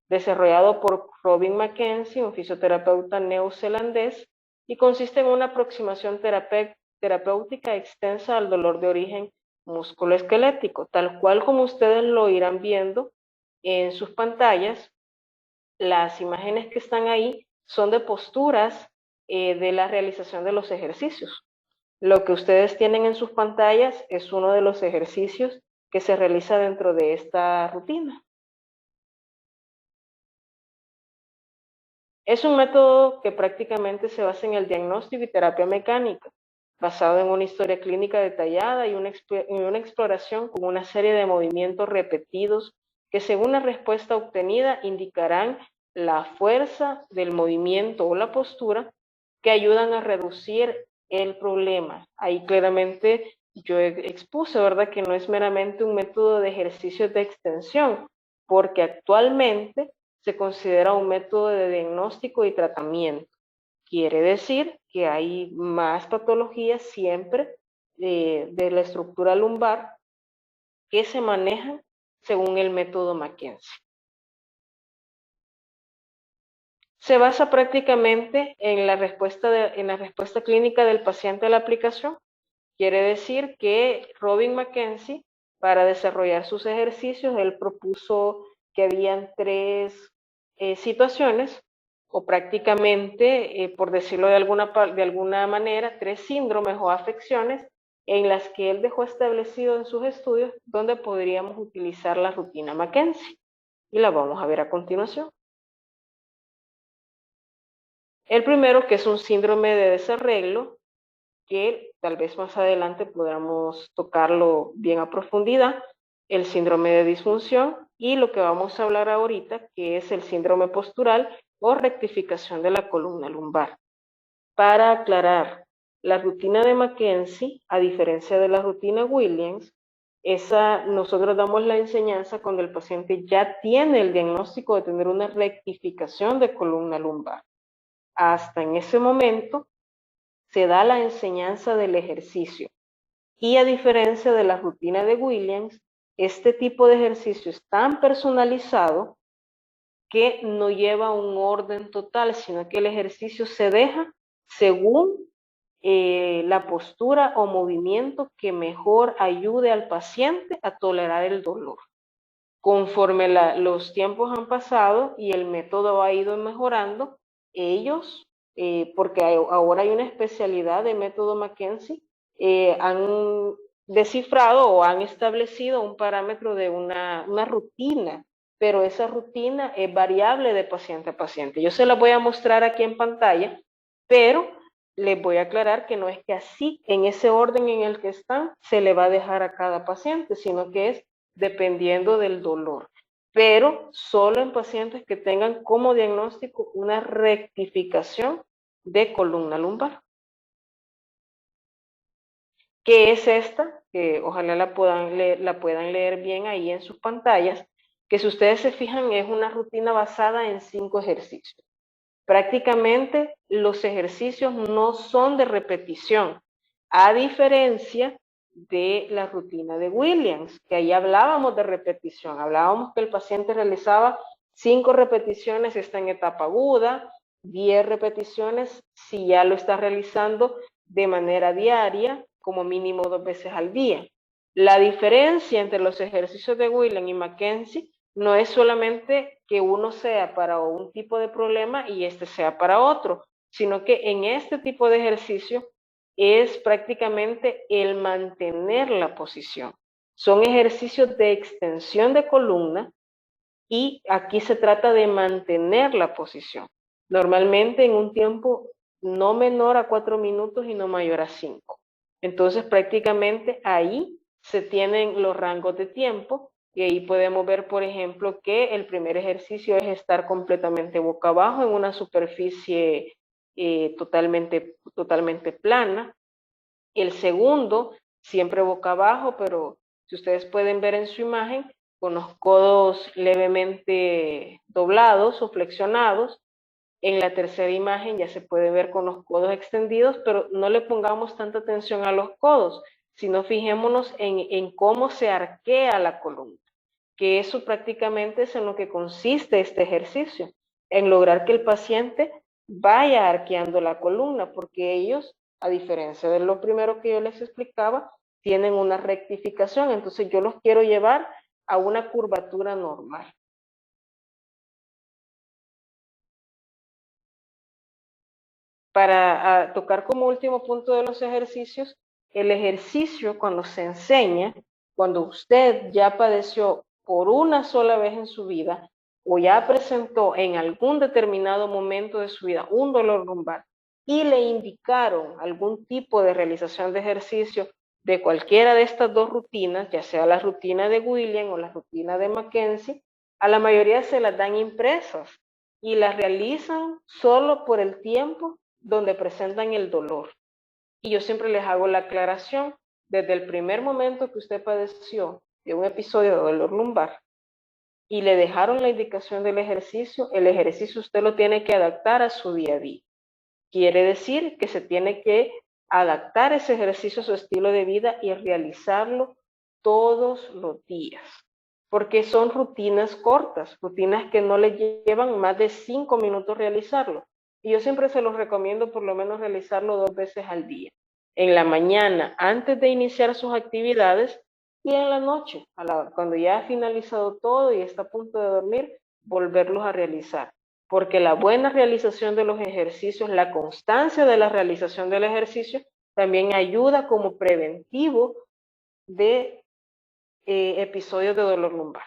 desarrollado por Robin Mackenzie, un fisioterapeuta neozelandés, y consiste en una aproximación terapéutica extensa al dolor de origen musculoesquelético, tal cual como ustedes lo irán viendo en sus pantallas. Las imágenes que están ahí son de posturas de la realización de los ejercicios. Lo que ustedes tienen en sus pantallas es uno de los ejercicios que se realiza dentro de esta rutina. Es un método que prácticamente se basa en el diagnóstico y terapia mecánica, basado en una historia clínica detallada y una exploración con una serie de movimientos repetidos que, según la respuesta obtenida, indicarán la fuerza del movimiento o la postura que ayudan a reducir el problema. Ahí claramente yo expuse, ¿verdad?, que no es meramente un método de ejercicios de extensión, porque actualmente se considera un método de diagnóstico y tratamiento. Quiere decir que hay más patologías siempre de la estructura lumbar que se manejan según el método Mackenzie. Se basa prácticamente en la respuesta clínica del paciente a la aplicación. Quiere decir que Robin Mackenzie, para desarrollar sus ejercicios, él propuso que habían tres situaciones, o prácticamente, por decirlo de alguna manera, tres síndromes o afecciones en las que él dejó establecido en sus estudios donde podríamos utilizar la rutina Mackenzie. Y la vamos a ver a continuación. El primero, que es un síndrome de desarreglo, que tal vez más adelante podamos tocarlo bien a profundidad, el síndrome de disfunción, y lo que vamos a hablar ahorita, que es el síndrome postural o rectificación de la columna lumbar. Para aclarar, la rutina de Mackenzie, a diferencia de la rutina Williams, nosotros damos la enseñanza cuando el paciente ya tiene el diagnóstico de tener una rectificación de columna lumbar. Hasta en ese momento se da la enseñanza del ejercicio. Y a diferencia de la rutina de Williams, este tipo de ejercicio es tan personalizado que no lleva un orden total, sino que el ejercicio se deja según la postura o movimiento que mejor ayude al paciente a tolerar el dolor. Conforme los tiempos han pasado y el método ha ido mejorando, ellos, porque ahora hay una especialidad de método Mackenzie, han descifrado o han establecido un parámetro de una rutina, pero esa rutina es variable de paciente a paciente. Yo se la voy a mostrar aquí en pantalla, pero les voy a aclarar que no es que así, en ese orden en el que están, se le va a dejar a cada paciente, sino que es dependiendo del dolor, pero solo en pacientes que tengan como diagnóstico una rectificación de columna lumbar. ¿Qué es esta? que ojalá la puedan leer bien ahí en sus pantallas, que si ustedes se fijan es una rutina basada en 5 ejercicios. Prácticamente los ejercicios no son de repetición, a diferencia de la rutina de Williams, que ahí hablábamos de repetición, hablábamos que el paciente realizaba 5 repeticiones si está en etapa aguda, 10 repeticiones si ya lo está realizando de manera diaria, como mínimo 2 veces al día. La diferencia entre los ejercicios de Williams y Mackenzie no es solamente que uno sea para un tipo de problema y este sea para otro, sino que en este tipo de ejercicio es prácticamente el mantener la posición. Son ejercicios de extensión de columna y aquí se trata de mantener la posición. Normalmente en un tiempo no menor a 4 minutos y no mayor a 5. Entonces prácticamente ahí se tienen los rangos de tiempo y ahí podemos ver, por ejemplo, que el primer ejercicio es estar completamente boca abajo en una superficie totalmente plana. El segundo, siempre boca abajo, pero si ustedes pueden ver en su imagen, con los codos levemente doblados o flexionados. En la tercera imagen ya se puede ver con los codos extendidos, pero no le pongamos tanta atención a los codos, sino fijémonos en cómo se arquea la columna, que eso prácticamente es en lo que consiste este ejercicio, en lograr que el paciente vaya arqueando la columna, porque ellos, a diferencia de lo primero que yo les explicaba, tienen una rectificación, entonces yo los quiero llevar a una curvatura normal. Para tocar como último punto de los ejercicios, el ejercicio cuando se enseña, cuando usted ya padeció por una sola vez en su vida o ya presentó en algún determinado momento de su vida un dolor lumbar y le indicaron algún tipo de realización de ejercicio de cualquiera de estas dos rutinas, ya sea la rutina de Williams o la rutina de Mackenzie, a la mayoría se las dan impresas y las realizan solo por el tiempo donde presentan el dolor. Y yo siempre les hago la aclaración, desde el primer momento que usted padeció de un episodio de dolor lumbar y le dejaron la indicación del ejercicio, el ejercicio usted lo tiene que adaptar a su día a día. Quiere decir que se tiene que adaptar ese ejercicio a su estilo de vida y realizarlo todos los días, porque son rutinas cortas, rutinas que no le llevan más de 5 minutos realizarlo. Y yo siempre se los recomiendo por lo menos realizarlo 2 veces al día. En la mañana, antes de iniciar sus actividades, y en la noche, cuando ya ha finalizado todo y está a punto de dormir, volverlos a realizar. Porque la buena realización de los ejercicios, la constancia de la realización del ejercicio, también ayuda como preventivo de episodios de dolor lumbar.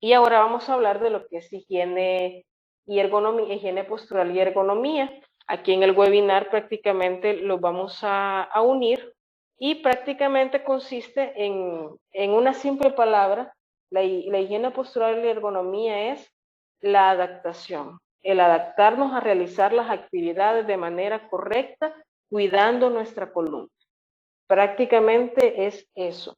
Y ahora vamos a hablar de lo que es higiene y ergonomía, higiene postural y ergonomía. Aquí en el webinar prácticamente los vamos a unir y prácticamente consiste en una simple palabra. La higiene postural y ergonomía es la adaptación, el adaptarnos a realizar las actividades de manera correcta, cuidando nuestra columna. Prácticamente es eso,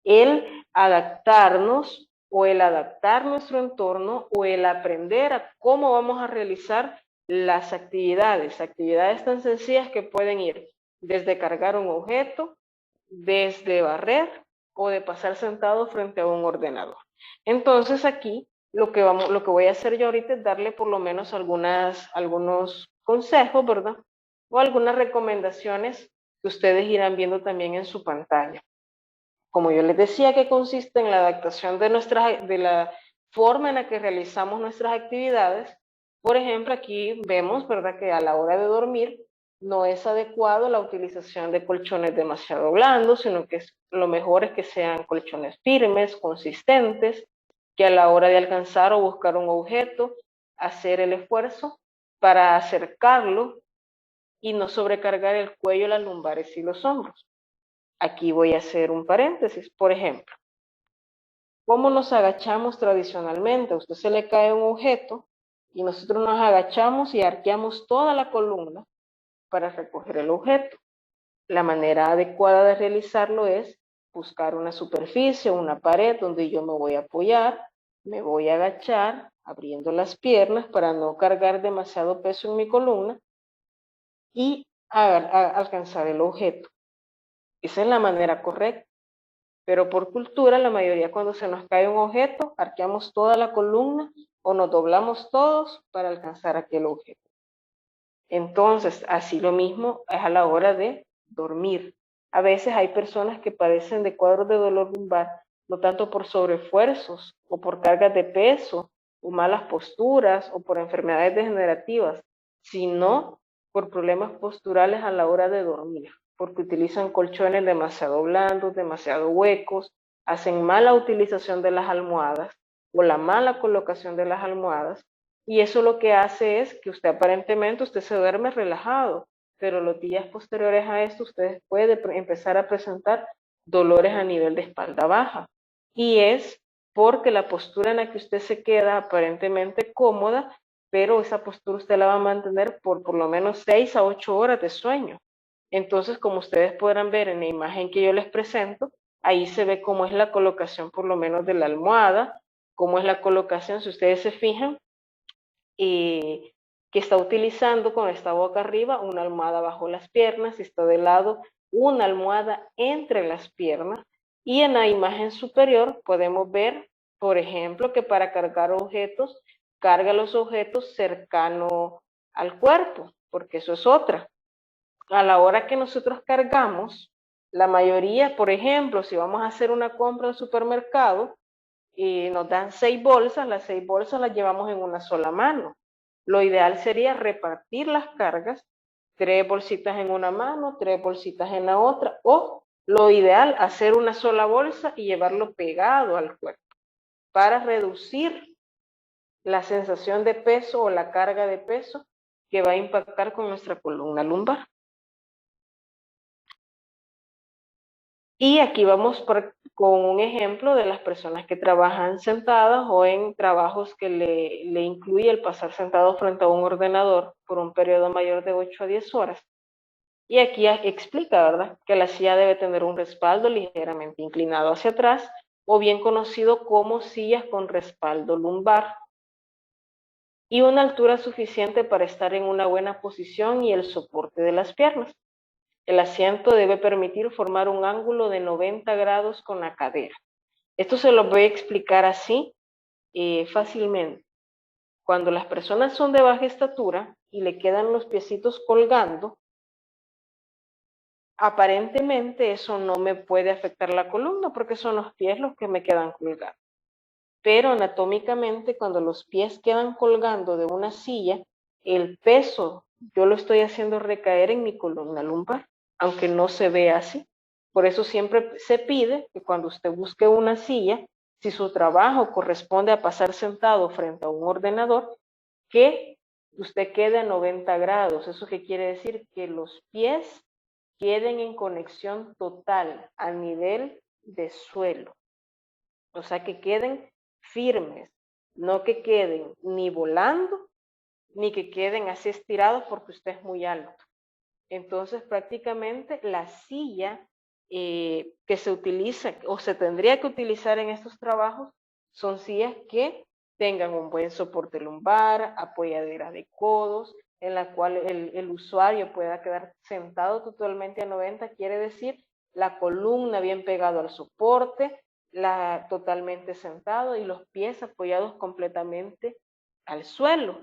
el adaptarnos o el adaptar nuestro entorno o el aprender a cómo vamos a realizar las actividades tan sencillas que pueden ir desde cargar un objeto, desde barrer o de pasar sentado frente a un ordenador. Entonces aquí lo que voy a hacer yo ahorita es darle por lo menos algunos consejos, ¿verdad? O algunas recomendaciones que ustedes irán viendo también en su pantalla. Como yo les decía, que consiste en la adaptación de la forma en la que realizamos nuestras actividades. Por ejemplo, aquí vemos, ¿verdad?, que a la hora de dormir no es adecuado la utilización de colchones demasiado blandos, sino que lo mejor es que sean colchones firmes, consistentes, que a la hora de alcanzar o buscar un objeto, hacer el esfuerzo para acercarlo y no sobrecargar el cuello, las lumbares y los hombros. Aquí voy a hacer un paréntesis. Por ejemplo, ¿cómo nos agachamos tradicionalmente? A usted se le cae un objeto y nosotros nos agachamos y arqueamos toda la columna para recoger el objeto. La manera adecuada de realizarlo es buscar una superficie, una pared donde yo me voy a apoyar, me voy a agachar, abriendo las piernas para no cargar demasiado peso en mi columna y alcanzar el objeto. Esa es la manera correcta. Pero por cultura, la mayoría cuando se nos cae un objeto, arqueamos toda la columna o nos doblamos todos para alcanzar aquel objeto. Entonces, así lo mismo es a la hora de dormir. A veces hay personas que padecen de cuadros de dolor lumbar, no tanto por sobreesfuerzos o por cargas de peso o malas posturas o por enfermedades degenerativas, sino por problemas posturales a la hora de dormir, porque utilizan colchones demasiado blandos, demasiado huecos, hacen mala utilización de las almohadas o la mala colocación de las almohadas, y eso lo que hace es que usted se duerme relajado, pero los días posteriores a esto usted puede empezar a presentar dolores a nivel de espalda baja, y es porque la postura en la que usted se queda aparentemente cómoda, pero esa postura usted la va a mantener por lo menos 6 a 8 horas de sueño. Entonces, como ustedes podrán ver en la imagen que yo les presento, ahí se ve cómo es la colocación por lo menos de la almohada, cómo es la colocación, si ustedes se fijan, que está utilizando con esta boca arriba una almohada bajo las piernas y está de lado una almohada entre las piernas, y en la imagen superior podemos ver, por ejemplo, que para cargar objetos, carga los objetos cercano al cuerpo, porque eso es otra. A la hora que nosotros cargamos, la mayoría, por ejemplo, si vamos a hacer una compra en supermercado, y nos dan 6 bolsas, las 6 bolsas las llevamos en una sola mano. Lo ideal sería repartir las cargas, 3 bolsitas en una mano, 3 bolsitas en la otra, o lo ideal, hacer una sola bolsa y llevarlo pegado al cuerpo para reducir la sensación de peso o la carga de peso que va a impactar con nuestra columna lumbar. Y aquí vamos con un ejemplo de las personas que trabajan sentadas o en trabajos que le incluye el pasar sentado frente a un ordenador por un periodo mayor de 8 a 10 horas. Y aquí explica, ¿verdad?, que la silla debe tener un respaldo ligeramente inclinado hacia atrás, o bien conocido como sillas con respaldo lumbar, y una altura suficiente para estar en una buena posición y el soporte de las piernas. El asiento debe permitir formar un ángulo de 90 grados con la cadera. Esto se lo voy a explicar así fácilmente. Cuando las personas son de baja estatura y le quedan los piecitos colgando, aparentemente eso no me puede afectar la columna porque son los pies los que me quedan colgando. Pero anatómicamente, cuando los pies quedan colgando de una silla, el peso yo lo estoy haciendo recaer en mi columna lumbar, aunque no se vea así. Por eso siempre se pide que cuando usted busque una silla, si su trabajo corresponde a pasar sentado frente a un ordenador, que usted quede a 90 grados. ¿Eso qué quiere decir? Que los pies queden en conexión total a nivel de suelo. O sea, que queden firmes, no que queden ni volando, ni que queden así estirados porque usted es muy alto. Entonces, prácticamente la silla que se utiliza o se tendría que utilizar en estos trabajos son sillas que tengan un buen soporte lumbar, apoyadera de codos, en la cual el usuario pueda quedar sentado totalmente a 90, quiere decir la columna bien pegado al soporte, totalmente sentado y los pies apoyados completamente al suelo.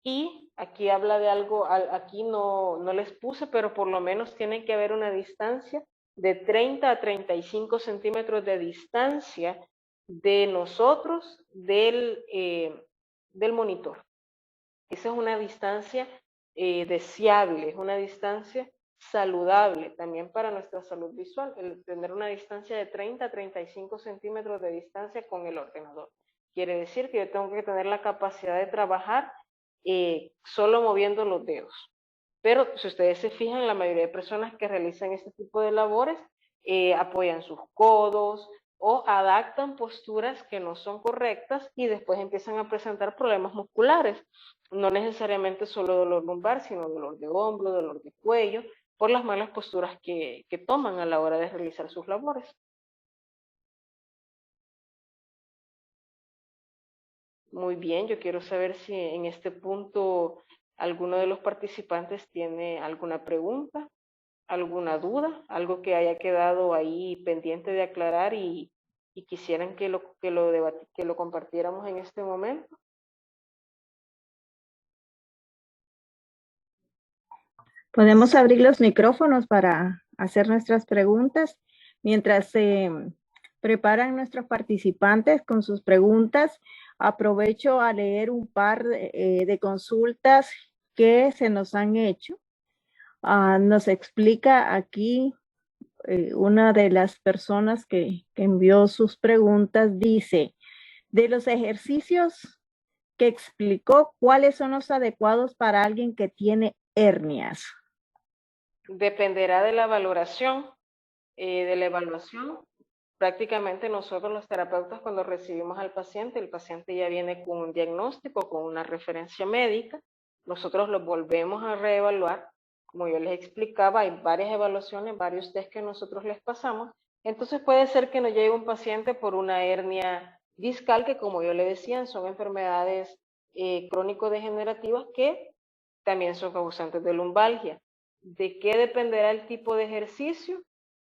Y aquí habla de algo, aquí no les puse, pero por lo menos tiene que haber una distancia de 30 a 35 centímetros de distancia de nosotros del monitor. Esa es una distancia deseable, es una distancia saludable también para nuestra salud visual, el tener una distancia de 30 a 35 centímetros de distancia con el ordenador. Quiere decir que yo tengo que tener la capacidad de trabajar solo moviendo los dedos. Pero si ustedes se fijan, la mayoría de personas que realizan este tipo de labores apoyan sus codos o adaptan posturas que no son correctas y después empiezan a presentar problemas musculares. No necesariamente solo dolor lumbar, sino dolor de hombro, dolor de cuello, por las malas posturas que toman a la hora de realizar sus labores. Muy bien, yo quiero saber si en este punto alguno de los participantes tiene alguna pregunta, alguna duda, algo que haya quedado ahí pendiente de aclarar y quisieran que lo compartiéramos en este momento. Podemos abrir los micrófonos para hacer nuestras preguntas mientras se preparan nuestros participantes con sus preguntas. Aprovecho a leer un par de consultas que se nos han hecho. Nos explica aquí una de las personas que envió sus preguntas, dice, de los ejercicios que explicó, ¿cuáles son los adecuados para alguien que tiene hernias? Dependerá de la valoración, de la evaluación. Prácticamente nosotros los terapeutas cuando recibimos al paciente, el paciente ya viene con un diagnóstico, con una referencia médica, nosotros lo volvemos a reevaluar. Como yo les explicaba, hay varias evaluaciones, varios test que nosotros les pasamos. Entonces puede ser que nos llegue un paciente por una hernia discal, que como yo le decía, son enfermedades crónico-degenerativas que también son causantes de lumbalgia. ¿De qué dependerá el tipo de ejercicio?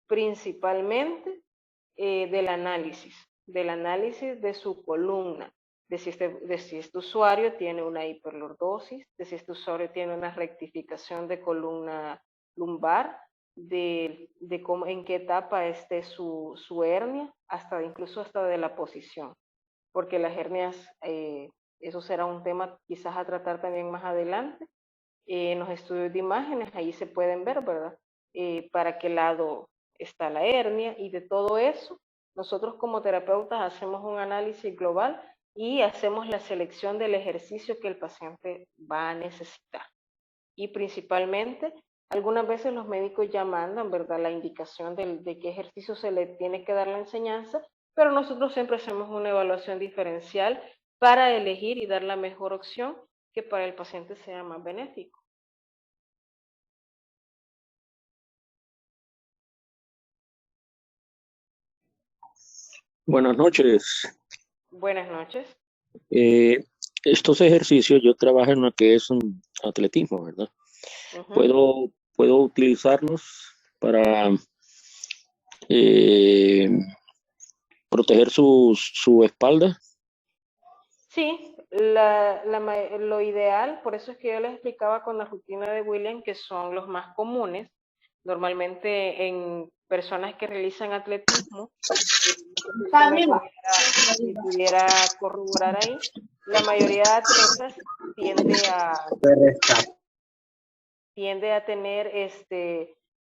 Principalmente del análisis de su columna, de si este usuario tiene una hiperlordosis, de si este usuario tiene una rectificación de columna lumbar, de cómo, en qué etapa esté su hernia, incluso hasta de la posición, porque las hernias, eso será un tema quizás a tratar también más adelante. En los estudios de imágenes, ahí se pueden ver, ¿verdad? Para qué lado está la hernia, y de todo eso, nosotros como terapeutas hacemos un análisis global y hacemos la selección del ejercicio que el paciente va a necesitar. Y principalmente, algunas veces los médicos ya mandan, ¿verdad?, la indicación de qué ejercicio se le tiene que dar la enseñanza, pero nosotros siempre hacemos una evaluación diferencial para elegir y dar la mejor opción que para el paciente sea más benéfico. Buenas noches. Buenas noches. Estos ejercicios, yo trabajo en lo que es un atletismo, ¿verdad? ¿Puedo utilizarlos para proteger su espalda? Sí, lo ideal, por eso es que yo les explicaba con la rutina de William, que son los más comunes, normalmente en personas que realizan atletismo. Si pudiera corroborar ahí, la mayoría de atletas tiende a tener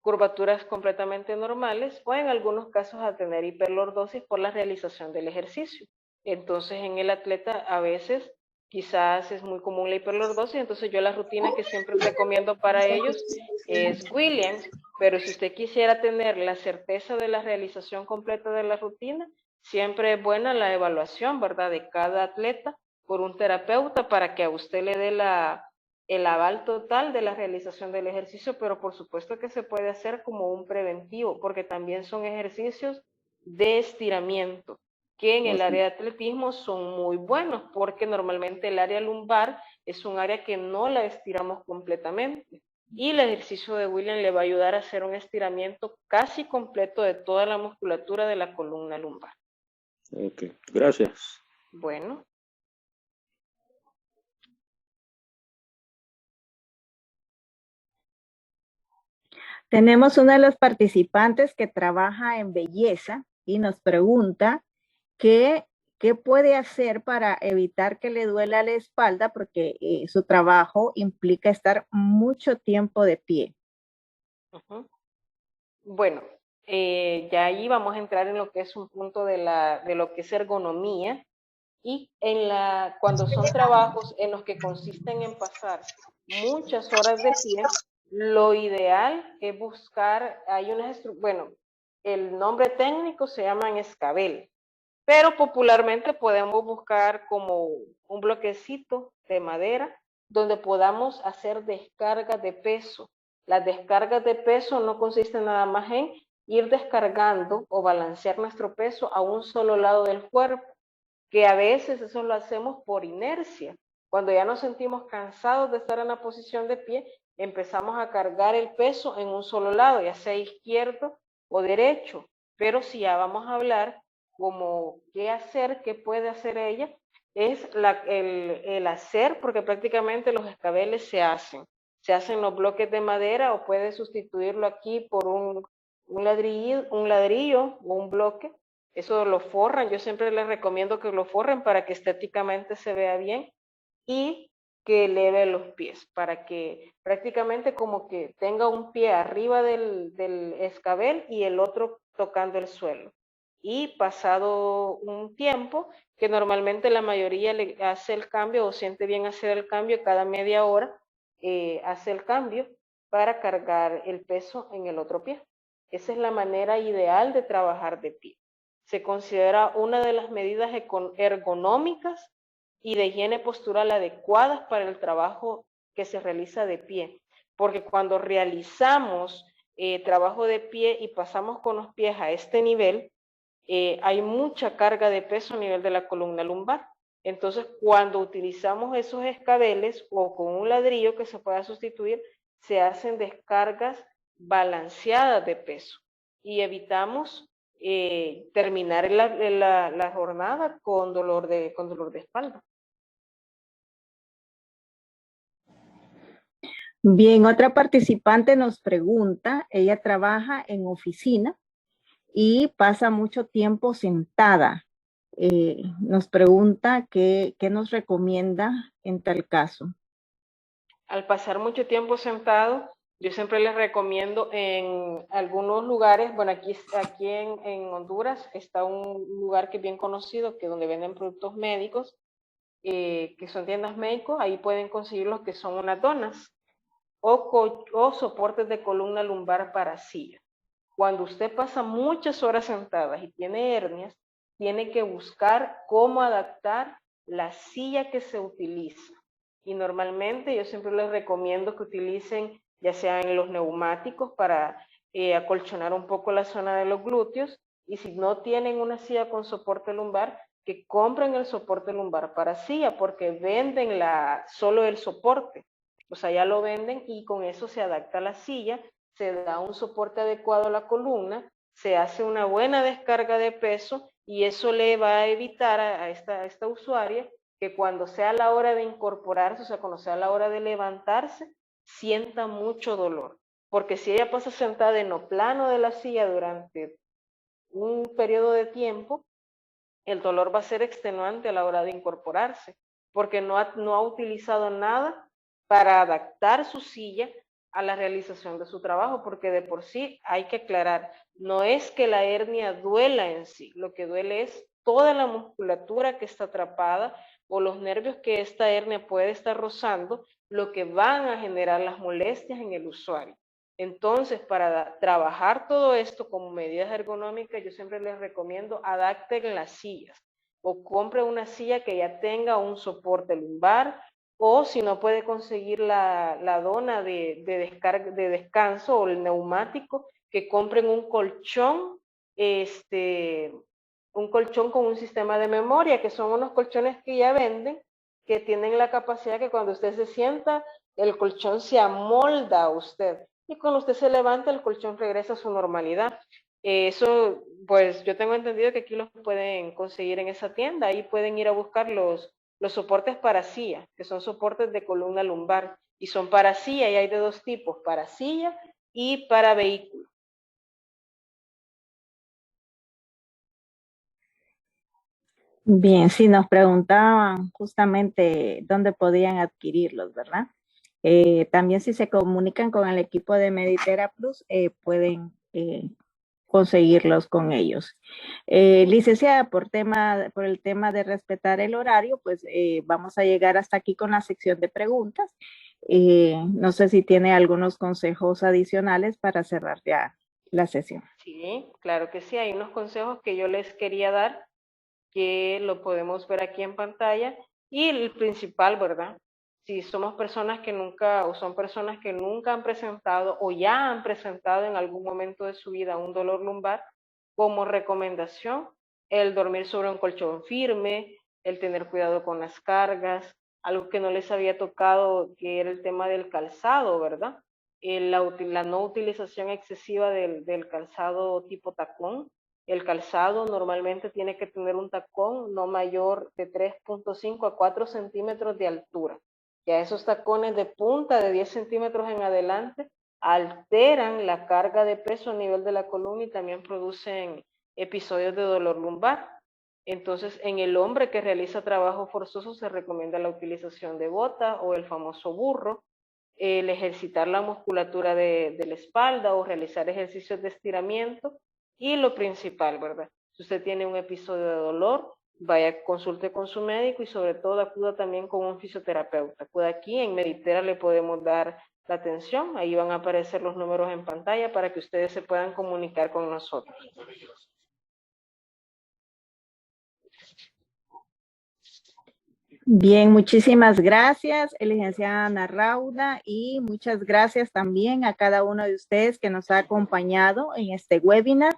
curvaturas completamente normales, o en algunos casos a tener hiperlordosis por la realización del ejercicio. Entonces en el atleta a veces quizás es muy común la hiperlordosis, entonces yo la rutina que siempre recomiendo para ellos es Williams, pero si usted quisiera tener la certeza de la realización completa de la rutina, siempre es buena la evaluación, ¿verdad?, de cada atleta por un terapeuta para que a usted le dé el aval total de la realización del ejercicio, pero por supuesto que se puede hacer como un preventivo, porque también son ejercicios de estiramiento, que en el área de atletismo son muy buenos, porque normalmente el área lumbar es un área que no la estiramos completamente, y el ejercicio de William le va a ayudar a hacer un estiramiento casi completo de toda la musculatura de la columna lumbar. Ok, gracias. Bueno. Tenemos uno de los participantes que trabaja en belleza y nos pregunta qué puede hacer para evitar que le duela la espalda, porque su trabajo implica estar mucho tiempo de pie. Bueno, ya ahí vamos a entrar en lo que es un punto de lo que es ergonomía, y cuando son trabajos en los que consisten en pasar muchas horas de pie, lo ideal es buscar, el nombre técnico se llama escabel, pero popularmente podemos buscar como un bloquecito de madera donde podamos hacer descarga de peso Las descargas de peso no consisten nada más en ir descargando o balancear nuestro peso a un solo lado del cuerpo, que a veces eso lo hacemos por inercia. Cuando ya nos sentimos cansados de estar en la posición de pie, empezamos a cargar el peso en un solo lado, ya sea izquierdo o derecho. Pero si ya vamos a hablar como qué hacer, qué puede hacer ella, es el hacer, porque prácticamente los escabeles se hacen los bloques de madera o puede sustituirlo aquí por un ladrillo o un bloque. Eso lo forran, yo siempre les recomiendo que lo forren para que estéticamente se vea bien y que eleve los pies, para que prácticamente como que tenga un pie arriba del escabel y el otro tocando el suelo. Y pasado un tiempo, que normalmente la mayoría le hace el cambio o siente bien hacer el cambio cada media hora, hace el cambio para cargar el peso en el otro pie. Esa es la manera ideal de trabajar de pie. Se considera una de las medidas ergonómicas y de higiene postural adecuadas para el trabajo que se realiza de pie. Porque cuando realizamos trabajo de pie y pasamos con los pies a este nivel, hay mucha carga de peso a nivel de la columna lumbar. Entonces, cuando utilizamos esos escabeles o con un ladrillo que se pueda sustituir, se hacen descargas balanceadas de peso y evitamos terminar la jornada con dolor de espalda. Bien, otra participante nos pregunta, ella trabaja en oficina y pasa mucho tiempo sentada. Nos pregunta qué nos recomienda en tal caso. Al pasar mucho tiempo sentado, yo siempre les recomiendo en algunos lugares, bueno, aquí en Honduras está un lugar que es bien conocido, que donde venden productos médicos, que son tiendas médicos, ahí pueden conseguir los que son unas donas o soportes de columna lumbar para silla. Cuando usted pasa muchas horas sentadas y tiene hernias, tiene que buscar cómo adaptar la silla que se utiliza. Y normalmente yo siempre les recomiendo que utilicen ya sea en los neumáticos para acolchonar un poco la zona de los glúteos, y si no tienen una silla con soporte lumbar, que compren el soporte lumbar para silla, porque venden solo el soporte. O sea, ya lo venden y con eso se adapta la silla, se da un soporte adecuado a la columna, se hace una buena descarga de peso y eso le va a evitar a esta usuaria que cuando sea la hora de incorporarse, o sea, cuando sea la hora de levantarse, sienta mucho dolor. Porque si ella pasa sentada en lo plano de la silla durante un periodo de tiempo, el dolor va a ser extenuante a la hora de incorporarse, porque no ha utilizado nada para adaptar su silla a la realización de su trabajo, porque de por sí hay que aclarar, no es que la hernia duela en sí, lo que duele es toda la musculatura que está atrapada o los nervios que esta hernia puede estar rozando, lo que van a generar las molestias en el usuario. Entonces, para trabajar todo esto como medidas ergonómicas, yo siempre les recomiendo adapten las sillas o compre una silla que ya tenga un soporte lumbar, o si no puede conseguir la dona de descanso o el neumático, que compren un colchón, un colchón con un sistema de memoria, que son unos colchones que ya venden, que tienen la capacidad que cuando usted se sienta, el colchón se amolda a usted. Y cuando usted se levanta, el colchón regresa a su normalidad. Eso, pues yo tengo entendido que aquí los pueden conseguir en esa tienda. Ahí pueden ir a buscar los soportes para silla, que son soportes de columna lumbar. Y son para silla y hay de dos tipos, para silla y para vehículo. Bien, sí, nos preguntaban justamente dónde podían adquirirlos, ¿verdad? También si se comunican con el equipo de Meditera Plus, pueden conseguirlos con ellos. Licenciada, por el tema de respetar el horario, pues vamos a llegar hasta aquí con la sección de preguntas. No sé si tiene algunos consejos adicionales para cerrar ya la sesión. Sí, claro que sí, hay unos consejos que yo les quería dar, que lo podemos ver aquí en pantalla, y el principal, ¿verdad? si somos personas que nunca, o son personas que nunca han presentado o ya han presentado en algún momento de su vida un dolor lumbar, como recomendación, el dormir sobre un colchón firme, el tener cuidado con las cargas, algo que no les había tocado, que era el tema del calzado, ¿verdad? La no utilización excesiva del calzado tipo tacón. El calzado normalmente tiene que tener un tacón no mayor de 3.5 a 4 centímetros de altura. Ya esos tacones de punta de 10 centímetros en adelante alteran la carga de peso a nivel de la columna y también producen episodios de dolor lumbar. Entonces, en el hombre que realiza trabajo forzoso se recomienda la utilización de bota o el famoso burro, el ejercitar la musculatura de la espalda o realizar ejercicios de estiramiento. Y lo principal, ¿verdad? Si usted tiene un episodio de dolor, vaya, consulte con su médico y sobre todo acuda también con un fisioterapeuta. Acuda aquí, en Meditera le podemos dar la atención, ahí van a aparecer los números en pantalla para que ustedes se puedan comunicar con nosotros. Bien, muchísimas gracias, licenciada Ana Rauda, y muchas gracias también a cada uno de ustedes que nos ha acompañado en este webinar.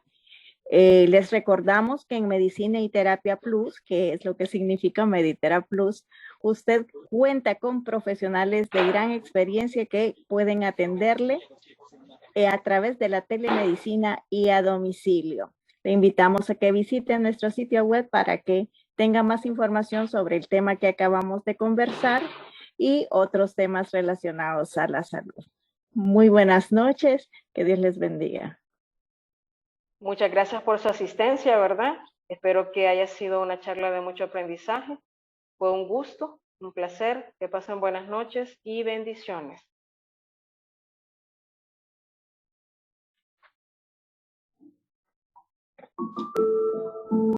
Les recordamos que en Medicina y Terapia Plus, que es lo que significa Meditera Plus, usted cuenta con profesionales de gran experiencia que pueden atenderle a través de la telemedicina y a domicilio. Le invitamos a que visite nuestro sitio web para que tenga más información sobre el tema que acabamos de conversar y otros temas relacionados a la salud. Muy buenas noches, que Dios les bendiga. Muchas gracias por su asistencia, ¿verdad? Espero que haya sido una charla de mucho aprendizaje. Fue un gusto, un placer. Que pasen buenas noches y bendiciones.